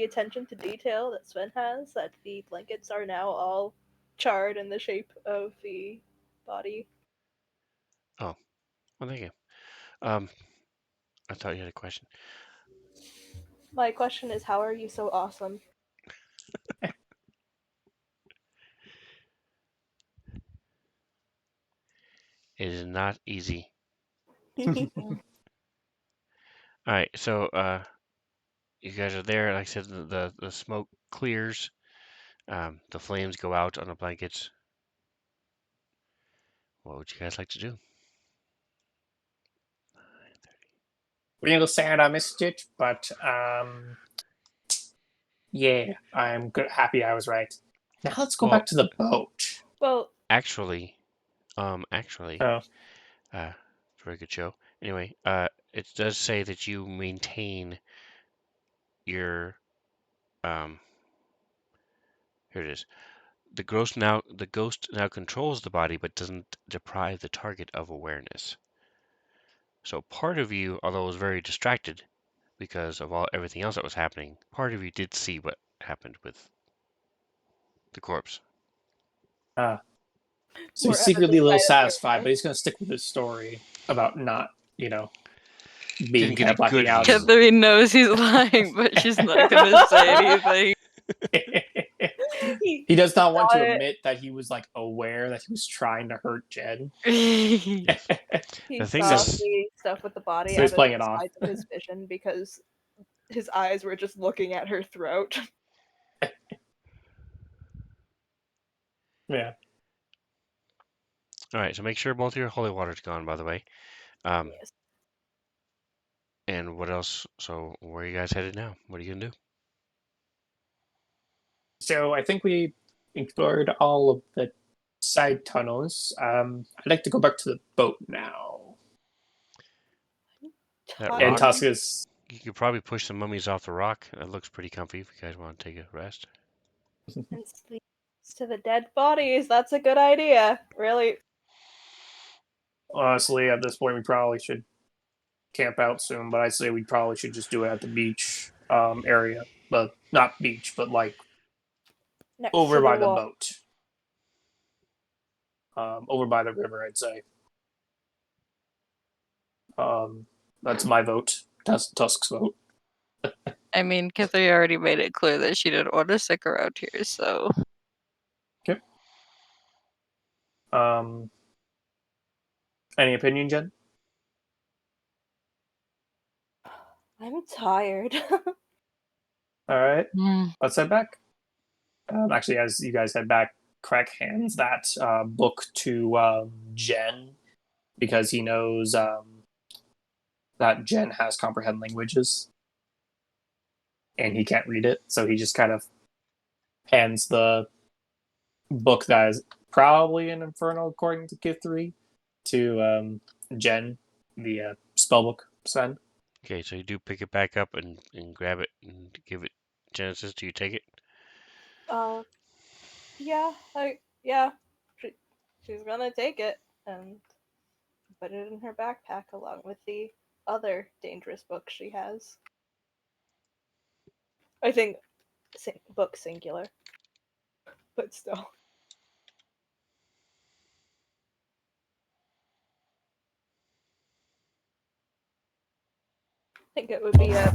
attention to detail that Sven has, that the blankets are now all charred in the shape of the body. Oh, well, thank you. I thought you had a question. My question is, how are you so awesome? It is not easy. Well, All right, so you guys are there. Like I said, the smoke clears. The flames go out on the blankets. What would you guys like to do? Real sad I missed it, but yeah, I'm good. Happy I was right. Now let's go Well, back to the boat. actually, Oh, very good show. Anyway, it does say that you maintain your here it is. The ghost now controls the body but doesn't deprive the target of awareness. So part of you, although was very distracted because of everything else that was happening, part of you did see what happened with the corpse. so he's we're out of secretly the a little side of the satisfied, river. but he's gonna stick with his story about not, being Didn't get kind a of blacking good out. view. Catherine knows he's lying, but she's not gonna say anything. He does not want saw to it. admit that he was aware that he was trying to hurt Jen. Yes. He The thing saw is, the stuff with the body So he's out of playing the it off. sides of his vision because his eyes were just looking at her throat. Yeah. all right. So make sure both of your holy water's gone, by the way. Um, Yes. and what else? So where are you guys headed now? What are you gonna do? So I think we explored all of the side tunnels. I'd like to go back to the boat now. That And rock? Tired. Tuska's You could probably push the mummies off the rock. That looks pretty comfy if you guys want to take a rest. And sleep to the dead bodies. That's a good idea. Really. honestly at this point we probably should camp out soon, but I'd say we probably should just do it at the beach area. But not beach, but Next over to the by the wall. boat. Over by the river, I'd say. That's my vote. That's Tusk's vote. I mean, Catherine already made it clear that she didn't want to stick around here, so. Okay. Any opinion, Jen? I'm tired. All right. Mm. Let's head back. Actually, as you guys head back, Craig hands that book to Jen because he knows that Jen has comprehend languages and he can't read it. So he just kind of hands the book that is probably an Infernal according to Kith 3 to Jen, the spellbook Sven. Okay, so you do pick it back up and grab it and give it Genesis. Do you take it? Yeah, she's gonna take it and put it in her backpack along with the other dangerous book she has. I think book singular, but still. I think it would be a.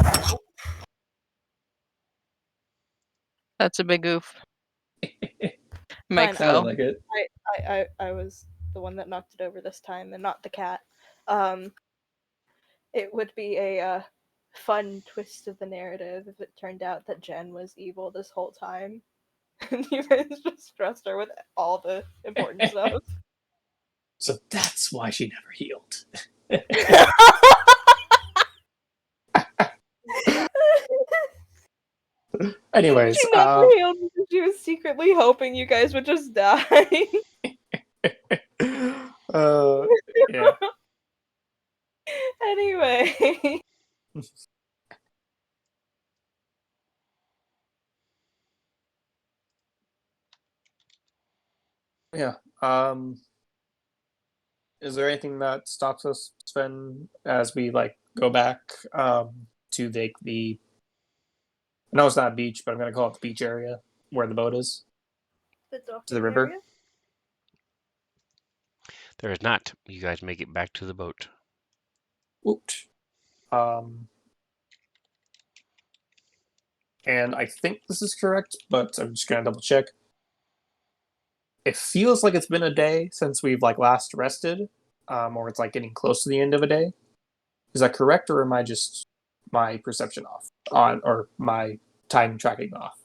That's a big oof. Fine. Mike Sounded fell. like it. I was the one that knocked it over this time, and not the cat. It would be a fun twist of the narrative if it turned out that Jen was evil this whole time, and you guys just trust her with all the important stuff. So that's why she never healed. Anyways, She never healed because she was secretly hoping you guys would just die. yeah. Anyway. Yeah. Is there anything that stops us, Sven, as we go back to the I know it's not a beach, but I'm gonna call it the beach area where the boat is. The To the docking river? area? There is not. You guys make it back to the boat. Woot. And I think this is correct, but I'm just gonna double check. It feels like it's been a day since we've last rested, or it's getting close to the end of a day. Is that correct, or am I just my perception off or my time tracking off?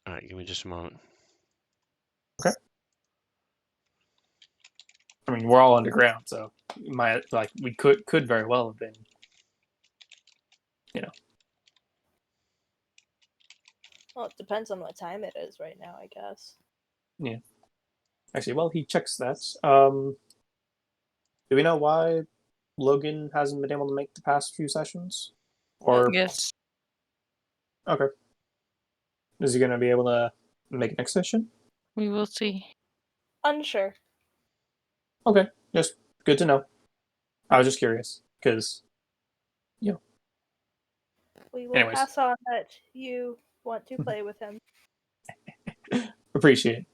All right, give me just a moment. Okay. I mean, we're all underground, so we could very well have been, Well, it depends on what time it is right now, I guess. Yeah. Actually, well, he checks that. Do we know why Logan hasn't been able to make the past few sessions? Or Yes. okay, is he going to be able to make next session? We will see. Unsure. Okay, just good to know. I was just curious because, We will anyways, pass on that you want to play with him. appreciate it.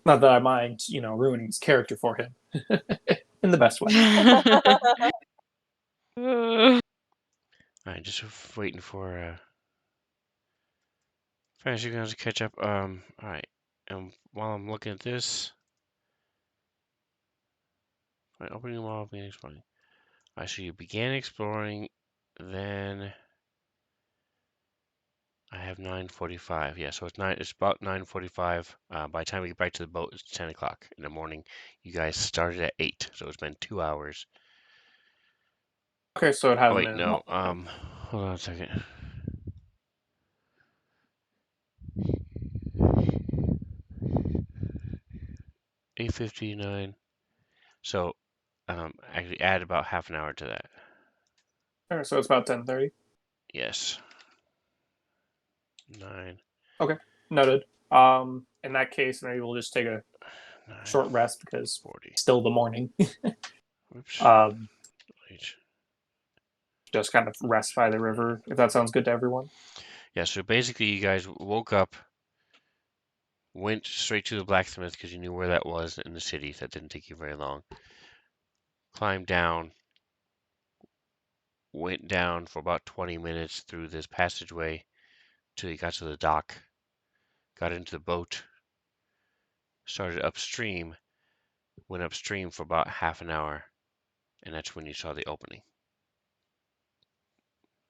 Not that I mind, ruining his character for him in the best way. All right, just waiting for fantasy guys to catch up. All right, and while I'm looking at this, right, opening them all, beginning exploring. All right, so you began exploring, then I have 9:45. Yeah, so it's about 9:45. By the time we get back to the boat, it's 10 o'clock in the morning. You guys started at 8, so it's been 2 hours. Okay, so it Oh hasn't wait, been no. Hold on a second. 8:59. So, actually add about half an hour to that. Alright, so it's about 10:30. Yes. 9, Okay, noted. In that case, maybe we'll just take a 9, short rest because 40. it's still the morning. Oops. H. Just kind of rest by the river, if that sounds good to everyone. Yeah, so basically you guys woke up, went straight to the blacksmith because you knew where that was in the city. That didn't take you very long. Climbed down, went down for about 20 minutes through this passageway till you got to the dock, got into the boat, started upstream, went upstream for about half an hour, and that's when you saw the opening.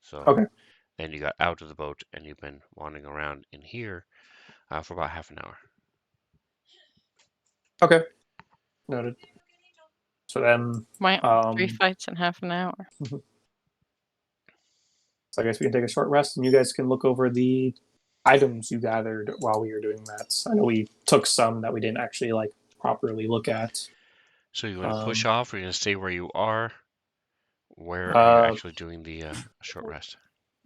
So Okay. then you got out of the boat and you've been wandering around in here for about half an hour. Okay, noted. So then, Wow, 3 fights in half an hour. so I guess we can take a short rest, and you guys can look over the items you gathered while we were doing that. I know we took some that we didn't actually like properly look at. So you want to push off, or you going to stay where you are? Where are you actually doing the short rest?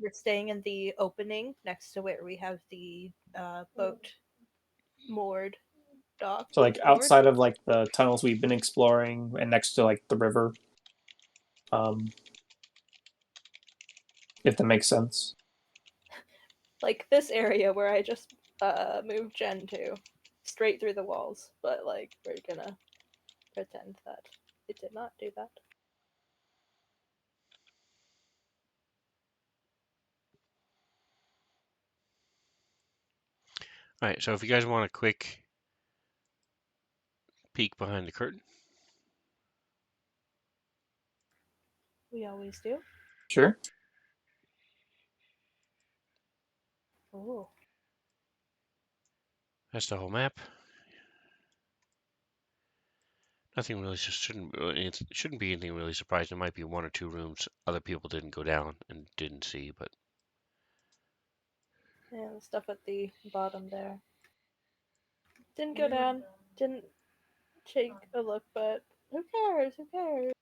We're staying in the opening next to where we have the boat moored dock. So like outside of like the tunnels we've been exploring and next to like the river. If that makes sense. Like this area where I just moved Jen to, straight through the walls, but like we're gonna pretend that it did not do that. All right, so if you guys want a quick peek behind the curtain. We always do. Sure. Oh. That's the whole map. Nothing really it shouldn't be anything really surprising. There might be one or two rooms other people didn't go down and didn't see, but Yeah, the stuff at the bottom there. Didn't go down. Didn't take a look, but who cares? Who cares?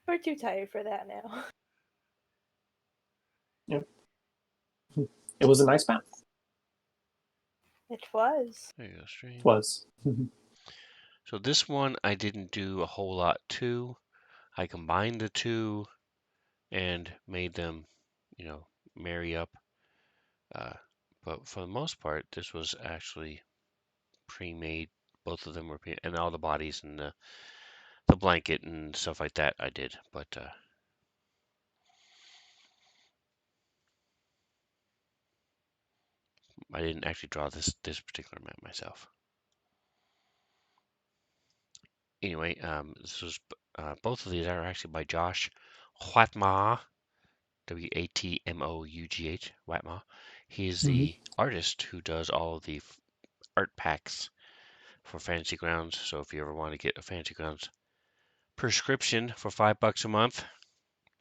We're too tired for that now. Yep. It was a nice map. It was. there you go, stream. It was. So this one I didn't do a whole lot to. I combined the two and made them, marry up. But for the most part, this was actually pre-made. Both of them were and all the bodies and the blanket and stuff like that I did. But I didn't actually draw this particular map myself. Anyway, this was both of these are actually by Josh Watma, Watmough, Watma. He's the artist who does all of the art packs for Fantasy Grounds. So if you ever want to get a Fantasy Grounds prescription for $5 a month,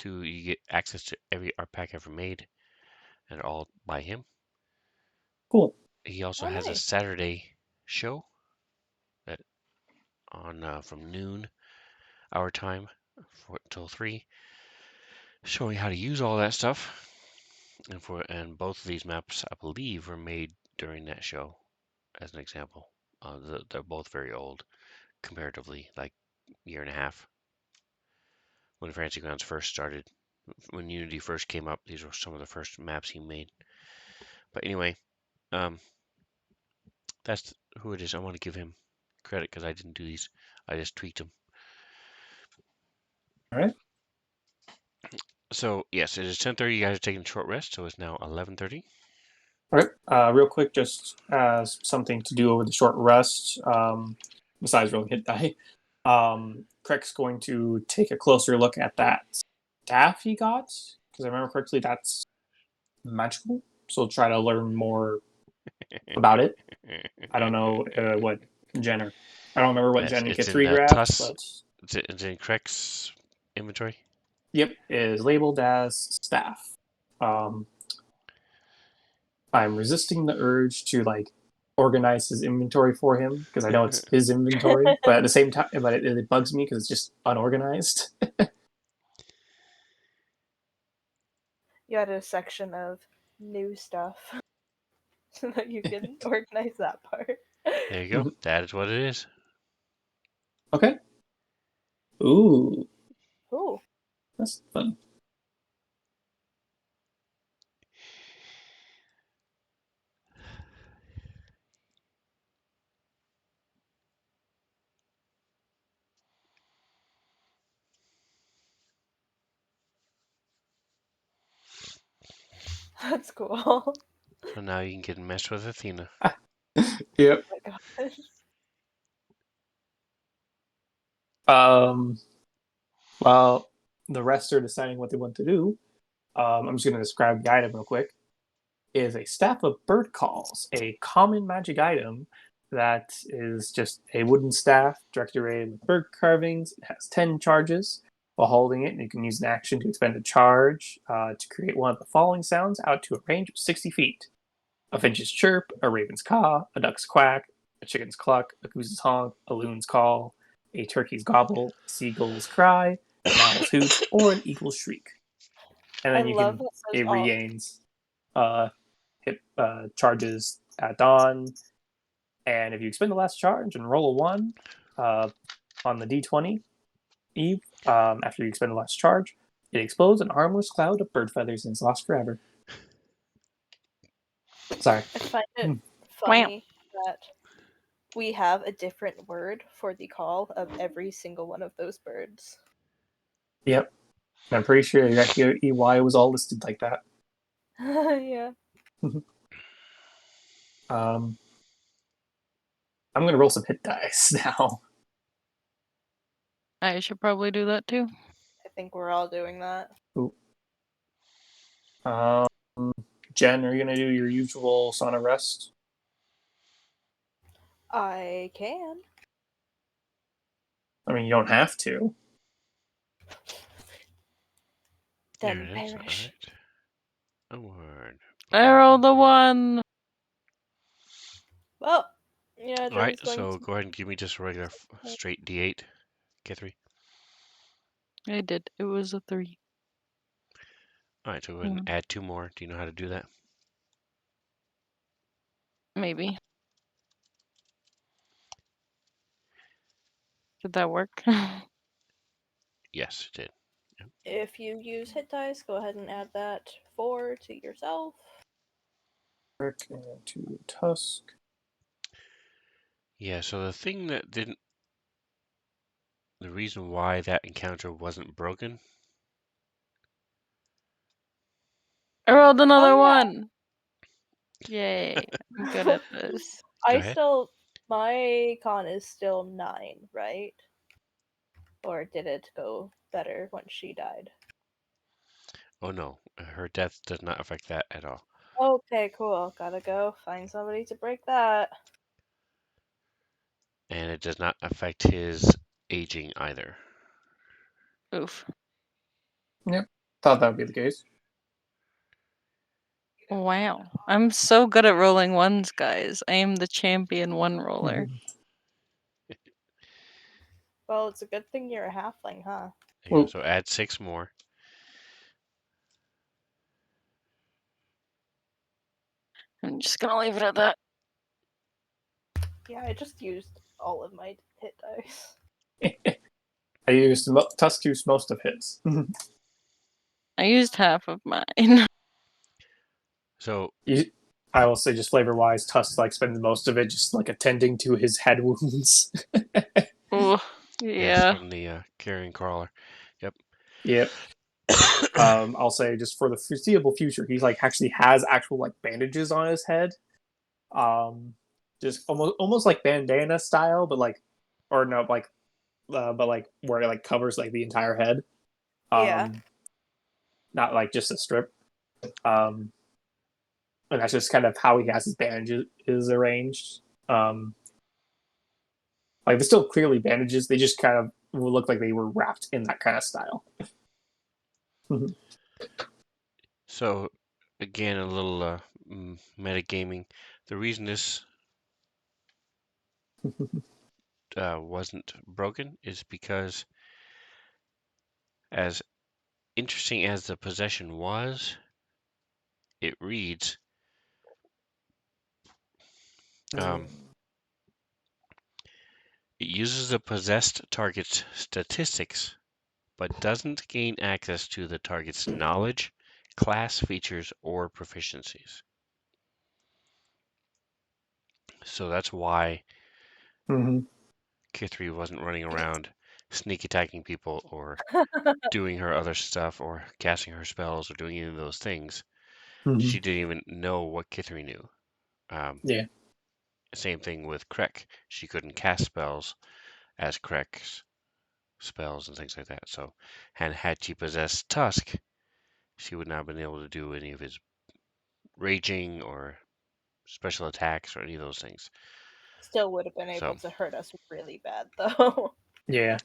you get access to every art pack ever made, and all by him. Cool. He also has a Saturday show on from noon our time until 3, showing how to use all that stuff. And both of these maps, I believe, were made during that show. As an example, they're both very old, comparatively, like a year and a half. When Fantasy Grounds first started, when Unity first came up, these were some of the first maps he made. But anyway, that's who it is. I want to give him credit because I didn't do these. I just tweaked them. All right. So yes, it is 10:30. You guys are taking a short rest, so it's now 11:30. All right. Real quick, just as something to do over the short rest, besides rolling hit die, Craig's going to take a closer look at that staff he got, because I remember correctly, that's magical. So we'll try to learn more about it. I don't know what Jen I don't remember what Jen and Kithri grabbed, but it's in Craig's inventory. Yep, is labeled as staff. I'm resisting the urge to like organize his inventory for him because I know it's his inventory, but at the same time, it bugs me because it's just unorganized. You added a section of new stuff so that you can organize that part. There you go. That is what it is. Okay. Ooh. Ooh. That's fun. That's cool. So now you can get messed with Athena. Yep. Oh my gosh. While the rest are deciding what they want to do, I'm just going to describe the item real quick. It is a staff of bird calls, a common magic item that is just a wooden staff decorated with bird carvings. It has 10 charges. While holding it, you can use an action to expend a charge to create one of the following sounds out to a range of 60 feet. A finch's chirp, a raven's caw, a duck's quack, a chicken's cluck, a goose's honk, a loon's call, a turkey's gobble, a seagull's cry, an owl's hoot, or an eagle's shriek. And I then you love can, that says it all. regains hit charges at dawn. And if you expend the last charge and roll a 1 on the d20, Eve, after you expend the last charge, it explodes an harmless cloud of bird feathers and is lost forever. Sorry. I find it Hmm. funny that we have a different word for the call of every single one of those birds. Yep. I'm pretty sure that EY was all listed like that. Yeah. I'm going to roll some hit dice now. I should probably do that too. I think we're all doing that. Ooh. Jen, are you going to do your usual sauna rest? I can. I mean, you don't have to. Then There it is. perish. All right. Onward. I rolled the 1. Well, yeah, All right, Jen's going so to. go ahead and give me just a regular straight D8, K3. I did. It was a 3. All right, so go ahead and add 2 more. Do you know how to do that? Maybe. Did that work? Yes, it did. If you use hit dice, go ahead and add that 4 to yourself. Rick and to Tusk. Yeah, so the thing that didn't, the reason why that encounter wasn't broken. I rolled another Oh, yeah. 1. Yay. I'm good at this. Go ahead. My con is still 9, right? Or did it go better when she died? Oh no, her death does not affect that at all. Okay, cool. Gotta go find somebody to break that. And it does not affect his aging either. Oof. Yep. Thought that would be the case. Wow. I'm so good at rolling 1s, guys. I am the champion 1 roller. Well, it's a good thing you're a halfling, huh? There you go. So add 6 more. I'm just gonna leave it at that. Yeah, I just used all of my hit dice. I used Tusk used most of his. I used half of mine. So I will say, just flavor wise, Tusk like spends most of it just like attending to his head wounds. Ooh, yes, yeah. from the carrion crawler. Yep. I'll say just for the foreseeable future, he's like actually has actual like bandages on his head. Just almost like bandana style, but like, or no, like, but like where it like covers like the entire head. Yeah. Not like just a strip. And that's just kind of how he has his bandages is arranged. Like they're still clearly bandages. They just kind of look like they were wrapped in that kind of style. So again, a little metagaming. The reason this wasn't broken is because, as interesting as the possession was, it reads it uses the possessed target's statistics, but doesn't gain access to the target's knowledge, class features, or proficiencies. So that's why Kithri wasn't running around sneak attacking people or doing her other stuff or casting her spells or doing any of those things. She didn't even know what Kithri knew. Yeah. Same thing with Krek. She couldn't cast spells as Krek's spells and things like that. So, and had she possessed Tusk, she would not have been able to do any of his raging or special attacks or any of those things. Still would have been able to hurt us really bad, though. Yeah.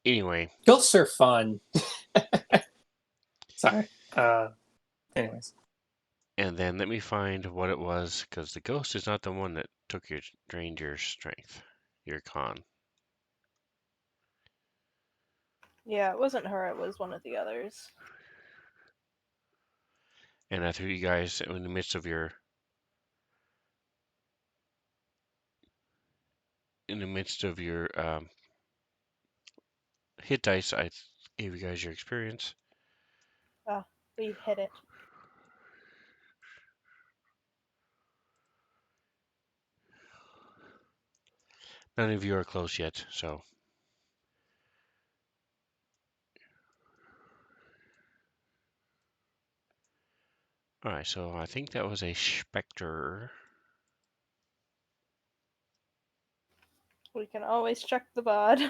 Anyway, Ghosts are fun. Sorry. Anyways. and then let me find what it was, because the ghost is not the one that drained your strength, your con. Yeah, it wasn't her, it was one of the others. And I threw you guys in the midst of your hit dice. I gave you guys your experience. Ah, we hit it. None of you are close yet, so. Alright, so I think that was a specter. We can always check the bod.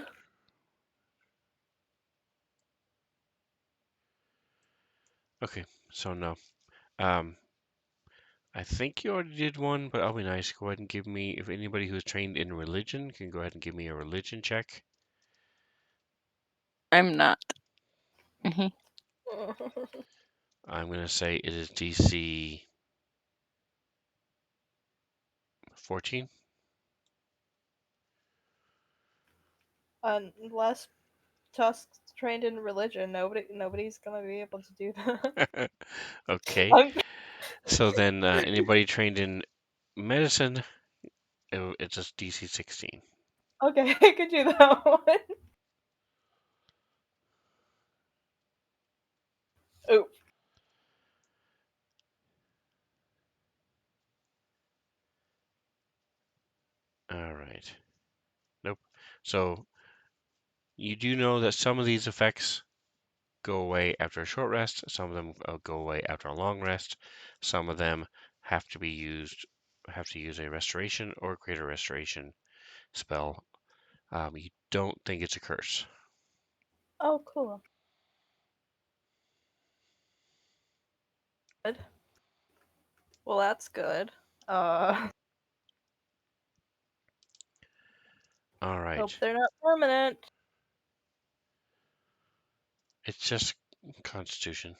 Okay, so no. I think you already did one, but I'll be nice. Go ahead and give me, if anybody who's trained in religion can go ahead and give me a religion check. I'm not. I'm going to say it is DC 14. Unless Tusk's trained in religion, nobody's gonna be able to do that. Okay, so then anybody trained in medicine, it's just DC 16. Okay, I could do that one. Oh, Alright. Nope. So you do know that some of these effects go away after a short rest. Some of them go away after a long rest. Some of them have to use a restoration or greater restoration spell. You don't think it's a curse. oh, cool. Good. Well, that's good. All right. Hope they're not permanent. It's just Constitution.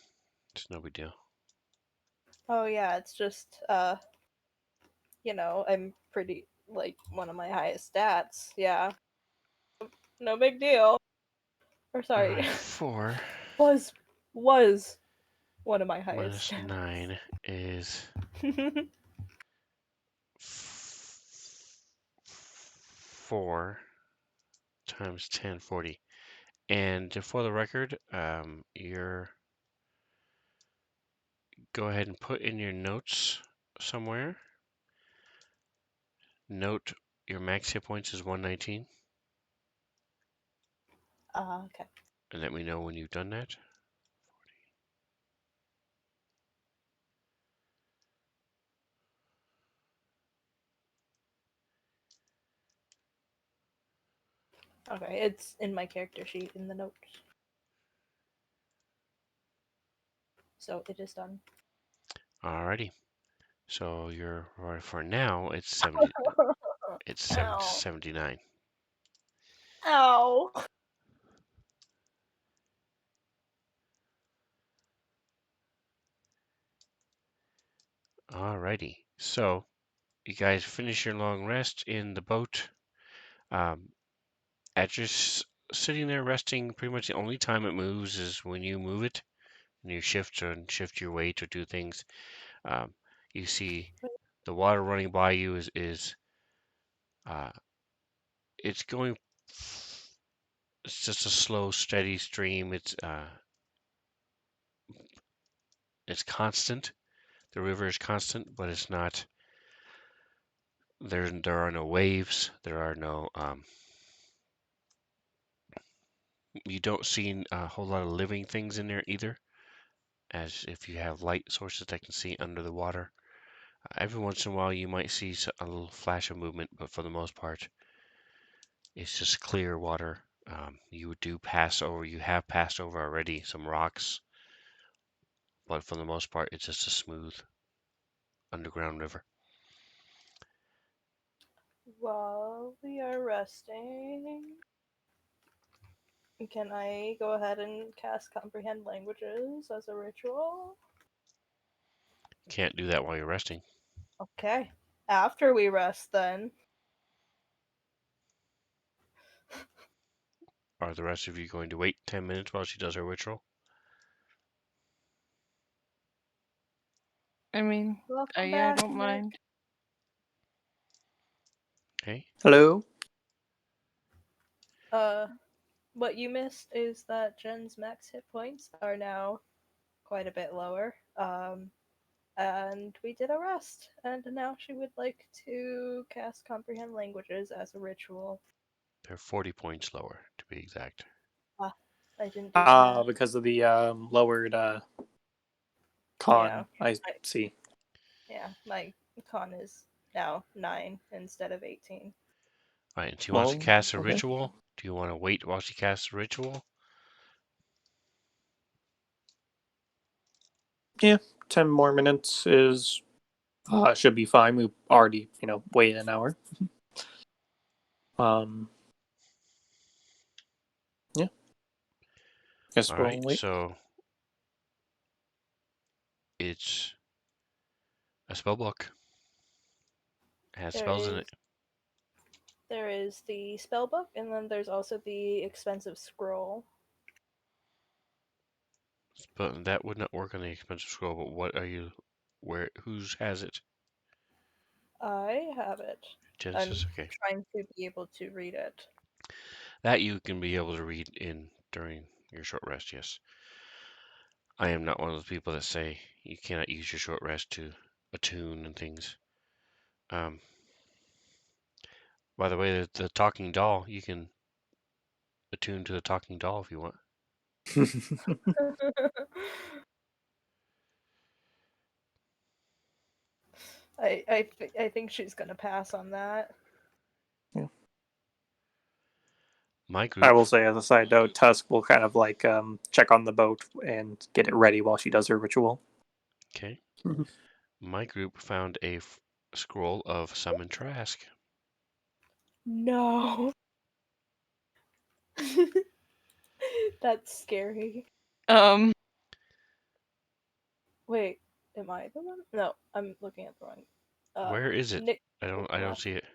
It's no big deal. Oh yeah, it's just I'm pretty like one of my highest stats. Yeah. No big deal. Or All sorry, right, 4 was one of my highest minus stats. 9 is 4 times 10, 40. And for the record, you're go ahead and put in your notes somewhere. Note your max hit points is 119, Okay. and let me know when you've done that. Okay, it's in my character sheet in the notes. So it is done. Alrighty. So you're right for now. It's 70. It's Ow. 79. Ow. Alrighty. So you guys finish your long rest in the boat. As you're sitting there resting, pretty much the only time it moves is when you move it, and you shift your weight or do things. You see the water running by you is it's going. It's just a slow, steady stream. It's constant. The river is constant, but it's not. There are no waves. There are no. You don't see a whole lot of living things in there either. As if you have light sources that can see under the water. Every once in a while, you might see a little flash of movement, but for the most part, it's just clear water. You have passed over already some rocks, but for the most part, it's just a smooth underground river. While we are resting. Can I go ahead and cast Comprehend Languages as a ritual? Can't do that while you're resting. Okay. After we rest, then. Are the rest of you going to wait 10 minutes while she does her ritual? I mean, Welcome I back, don't Nick. mind. Okay. Hello? What you missed is that Jen's max hit points are now quite a bit lower. And we did a rest, and now she would like to cast Comprehend Languages as a ritual. They're 40 points lower, to be exact. Ah, I didn't do the math. Because of the lowered con. Yeah. I see. Yeah, my con is now 9 instead of 18. All right, and she wants to cast a okay. ritual. Do you want to wait while she casts a ritual? Yeah, 10 more minutes is should be fine. We already, waited an hour. Yeah. Guess All we'll right, wait. so it's a spell book. It has spells in it. There is the spell book, and then there's also the expensive scroll. But that would not work on the expensive scroll. But what are you? Whose has it? I have it. Genesis. I'm Okay. trying to be able to read it. That you can be able to read in during your short rest. Yes. I am not one of those people that say you cannot use your short rest to attune and things. By the way, the talking doll, you can attune to the talking doll if you want. I think she's gonna pass on that. Yeah. My group. I will say, as a side note, Tusk will kind of like check on the boat and get it ready while she does her ritual. Okay. My group found a scroll of Summon Trask. No. That's scary. Wait, am I the one? No, I'm looking at the wrong. Where is it? Nick, I don't see it.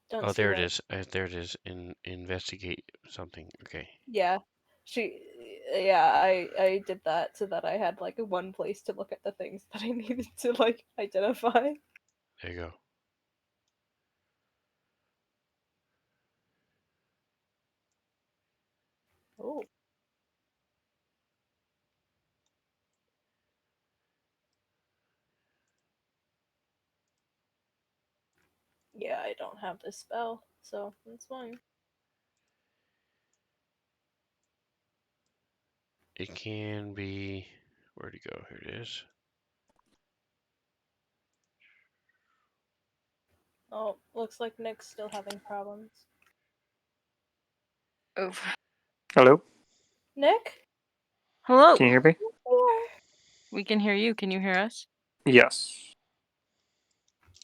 don't Oh, see there it that. is. There it is. Investigate something. Okay. Yeah, yeah, I did that so that I had like one place to look at the things that I needed to like identify. There you go. Oh. Yeah, I don't have this spell, so that's fine. It can be. Where'd it go? Here it is. Oh, looks like Nick's still having problems. Oof. Hello? Nick? Hello. Can you hear me? We can hear you. Can you hear us? Yes.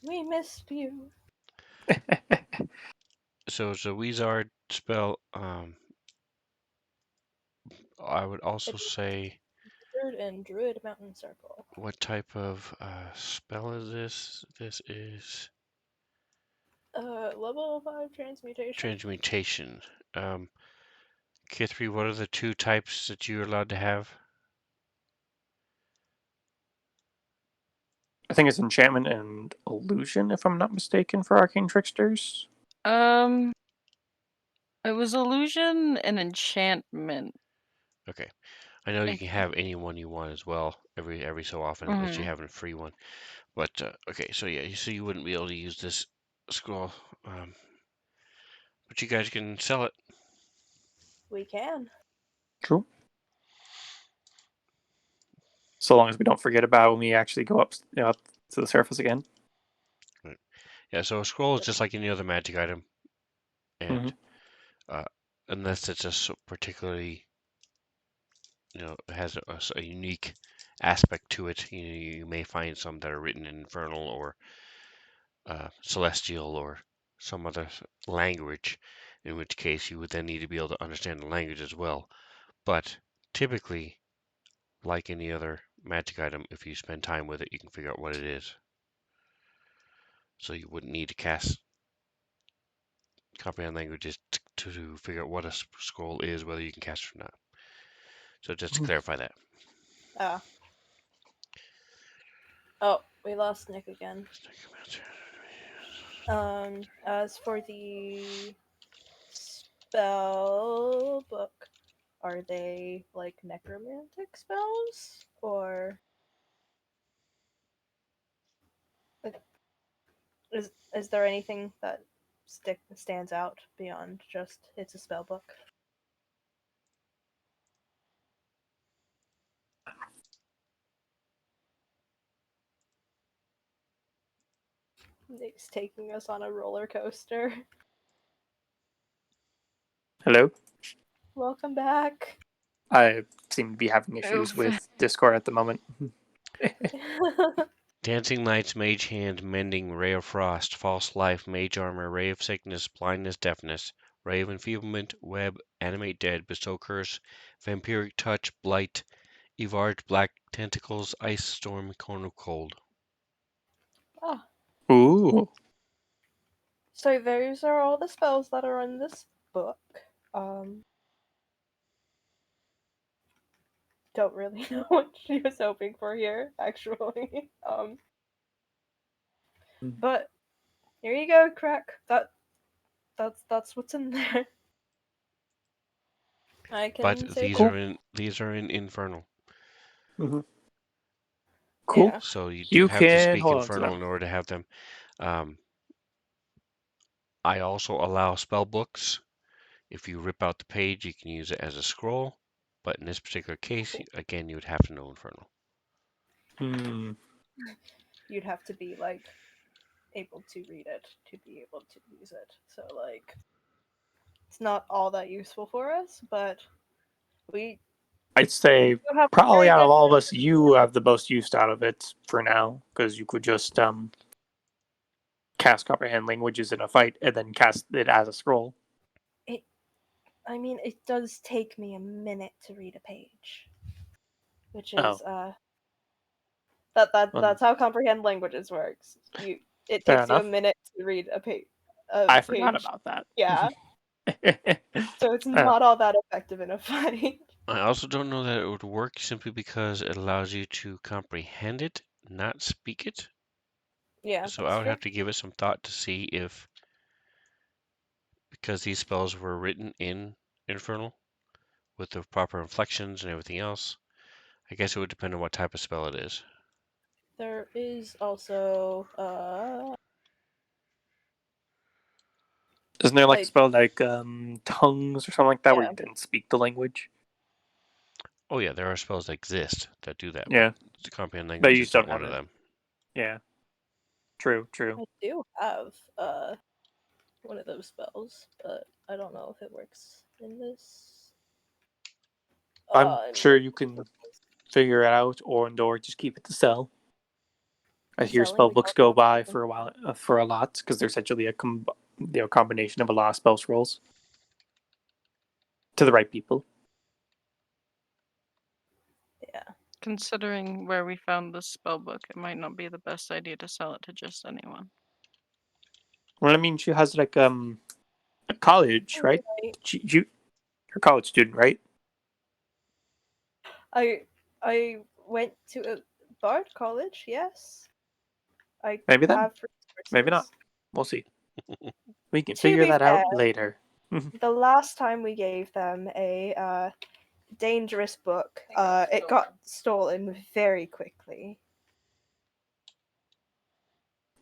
We missed you. So it's a wizard spell. I would also say, Wizard and Druid Mountain Circle. what type of spell is this? This is Level 5 transmutation. transmutation. Kithri, what are the two types that you're allowed to have? I think it's enchantment and illusion, if I'm not mistaken, for arcane tricksters. It was illusion and enchantment. Okay. I know you can have any one you want as well, every so often, unless you have a free one. But okay, so yeah, so you wouldn't be able to use this scroll, but you guys can sell it. We can. True. So long as we don't forget about when we actually go up to the surface again. Right. Yeah, so a scroll is just like any other magic item, and unless it's just particularly, has a unique aspect to it, you may find some that are written in Infernal or Celestial or some other language, in which case you would then need to be able to understand the language as well. But typically, like any other magic item, if you spend time with it, you can figure out what it is. So you wouldn't need to cast comprehend languages to figure out what a scroll is, whether you can cast it or not. So just to clarify that. Ah. Oh, we lost Nick again. As for the spell book, are they like necromantic spells, or is there anything that stands out beyond just it's a spell book? Nick's taking us on a roller coaster. Hello? Welcome back. I seem to be having issues Oof. with Discord at the moment. Dancing Lights, Mage Hand, Mending, Ray of Frost, False Life, Mage Armor, Ray of Sickness, Blindness, Deafness, Ray of Enfeeblement, Web, Animate Dead, Bestow Curse, Vampiric Touch, Blight, Evarge, Black Tentacles, Ice Storm, Corn of Cold. Oh, Ooh. so those are all the spells that are in this book. Don't really know what she was hoping for here, actually. But here you go, Crack. That's what's in there. I But can say these Cool. are in Infernal. Mm-hmm. Cool. Yeah. So you do You have to can speak hold on to Infernal them. in order to have them. I also allow spell books. If you rip out the page, you can use it as a scroll. But in this particular case, again, you would have to know Infernal. Hmm. You'd have to be like able to read it to be able to use it. So like it's not all that useful for us, but we I'd say do have probably very out of good all of us, you have the most use out of it for now, because you could just cast comprehend languages in a fight and then cast it as a scroll. I mean it does take me a minute to read a page. Which Oh, is that's how comprehend languages works. It fair takes you a enough. minute to read a page. A I forgot page. about that. Yeah. So it's Uh, not all that effective in a fight. I also don't know that it would work simply because it allows you to comprehend it, not speak it. Yeah, So I that's would true. have to give it some thought to see if, because these spells were written in Infernal with the proper inflections and everything else, I guess it would depend on what type of spell it is. There is also Isn't there like a like spell like tongues or something like that where yeah. you can speak the language? Oh yeah, there are spells that exist that do that, but Yeah, the comprehend but language you is just not don't one have of it. them. Yeah, true. I do have one of those spells, but I don't know if it works in this. I'm In sure this you can figure it out, or just keep it to sell. I hear selling spell we books don't go have by them. for a while, for a lot, because they're essentially a combination of a lot of spell scrolls to the right people. Yeah. Considering where we found this spell book, it might not be the best idea to sell it to just anyone. Well, I mean, she has like a college, right? Right. You're a college student, right? I went to a Bard college, yes. I Maybe then, have maybe not. resources. We'll see. We can To figure be that fair, out later. the last time we gave them a dangerous book, it got stolen very quickly.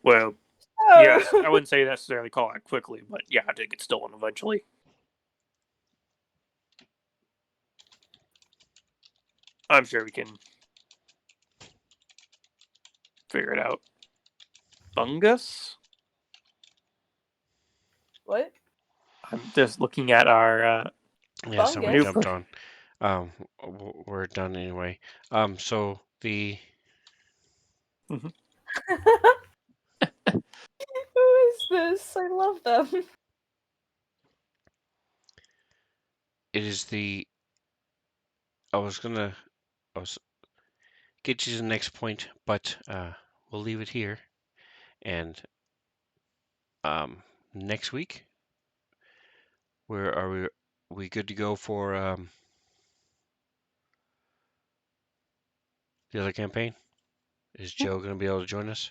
Well, yes, I Oh, wouldn't say necessarily call it quickly, but yeah, it did get stolen eventually. I'm sure we can figure it out. Fungus? what? I'm just looking at our Yeah, someone Fungus? jumped maneuver. on. We're done anyway. So the Who is this? I love them. it is the. I was get you to the next point, but we'll leave it here. And next week, where are we good to go for the other campaign? Is Joe going to be able to join us?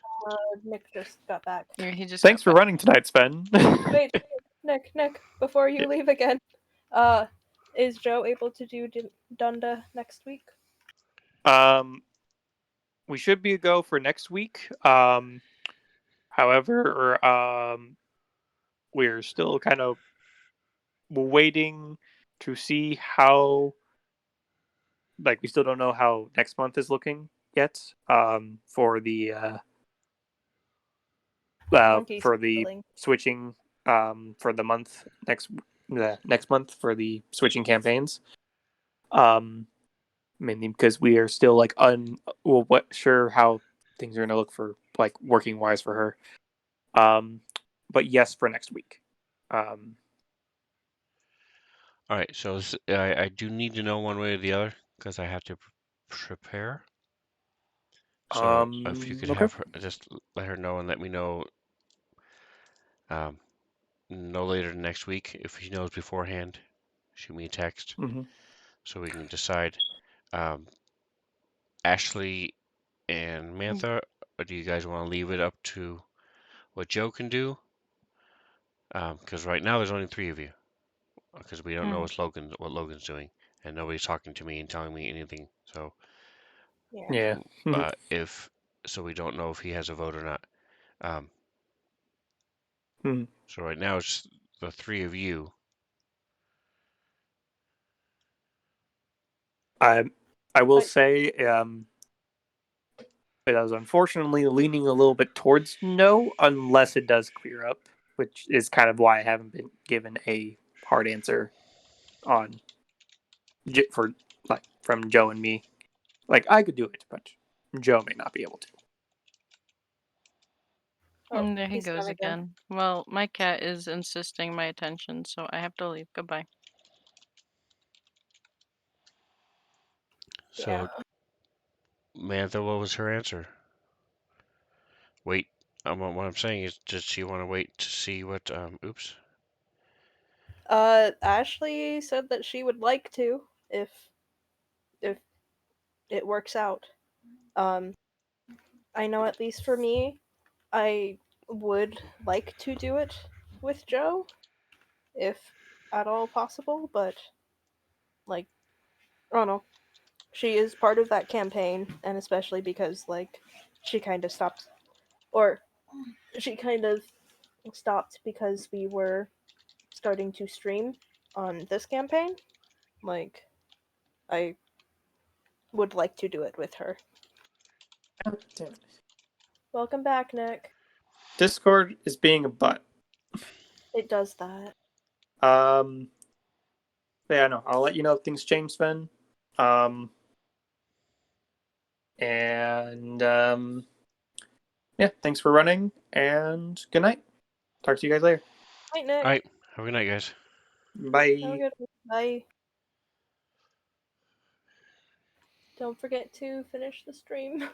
Nick just got back. Yeah, he just Thanks got for back. running tonight, Sven. Wait, Nick, before you leave again, is Joe able to do Dunda next week? We should be a go for next week. However, we're still kind of waiting to see how. Like, we still don't know how next month is looking yet. For the Monkey's for the feeling. switching for the month next month for the switching campaigns. Mainly because we are still like sure how things are going to look for like working wise for her. But yes, for next week. All right, so I do need to know one way or the other because I have to prepare. So if you could Okay. have her just let her know and let me know no later than next week. If she knows beforehand, shoot me a text Mm-hmm. so we can decide. Ashley and Mantha, or do you guys want to leave it up to what Joe can do? Because right now there's only 3 of you. Because we don't know what Logan's doing, and nobody's talking to me and telling me anything. So Yeah. if so, we don't know if he has a vote or not. So right now it's the 3 of you. I will say it is unfortunately leaning a little bit towards no, unless it does clear up, which is kind of why I haven't been given a hard answer on for like from Joe and me. Like, I could do it, but Joe may not be able to. And there he he's goes gone again. Well, my cat is insisting my attention, so I have to leave. Goodbye. So Mantha, what was her answer? Wait. What I'm saying is, does she want to wait to see what? Oops. Ashley said that she would like to if it works out. I know at least for me, I would like to do it with Joe, if at all possible, but like, I don't know. She is part of that campaign, and especially because like she kind of stopped, or she kind of stopped because we were starting to stream on this campaign. Like, I would like to do it with her. Damn it. Welcome back, Nick. Discord is being a butt. It does that. Yeah, no, I'll let you know if things change, Sven. Yeah, thanks for running, and good night. Talk to you guys later. Night, Nick. All right. Have a good night, guys. Bye. Have a good one. Bye. Don't forget to finish the stream.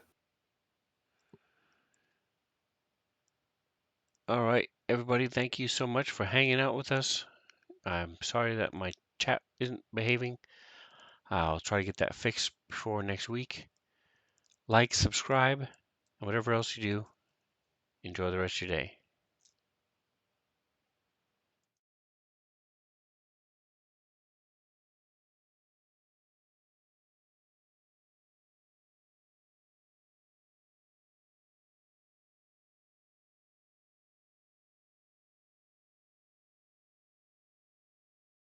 All right, everybody. Thank you so much for hanging out with us. I'm sorry that my chat isn't behaving. I'll try to get that fixed before next week. Like, subscribe, and whatever else you do, enjoy the rest of your day.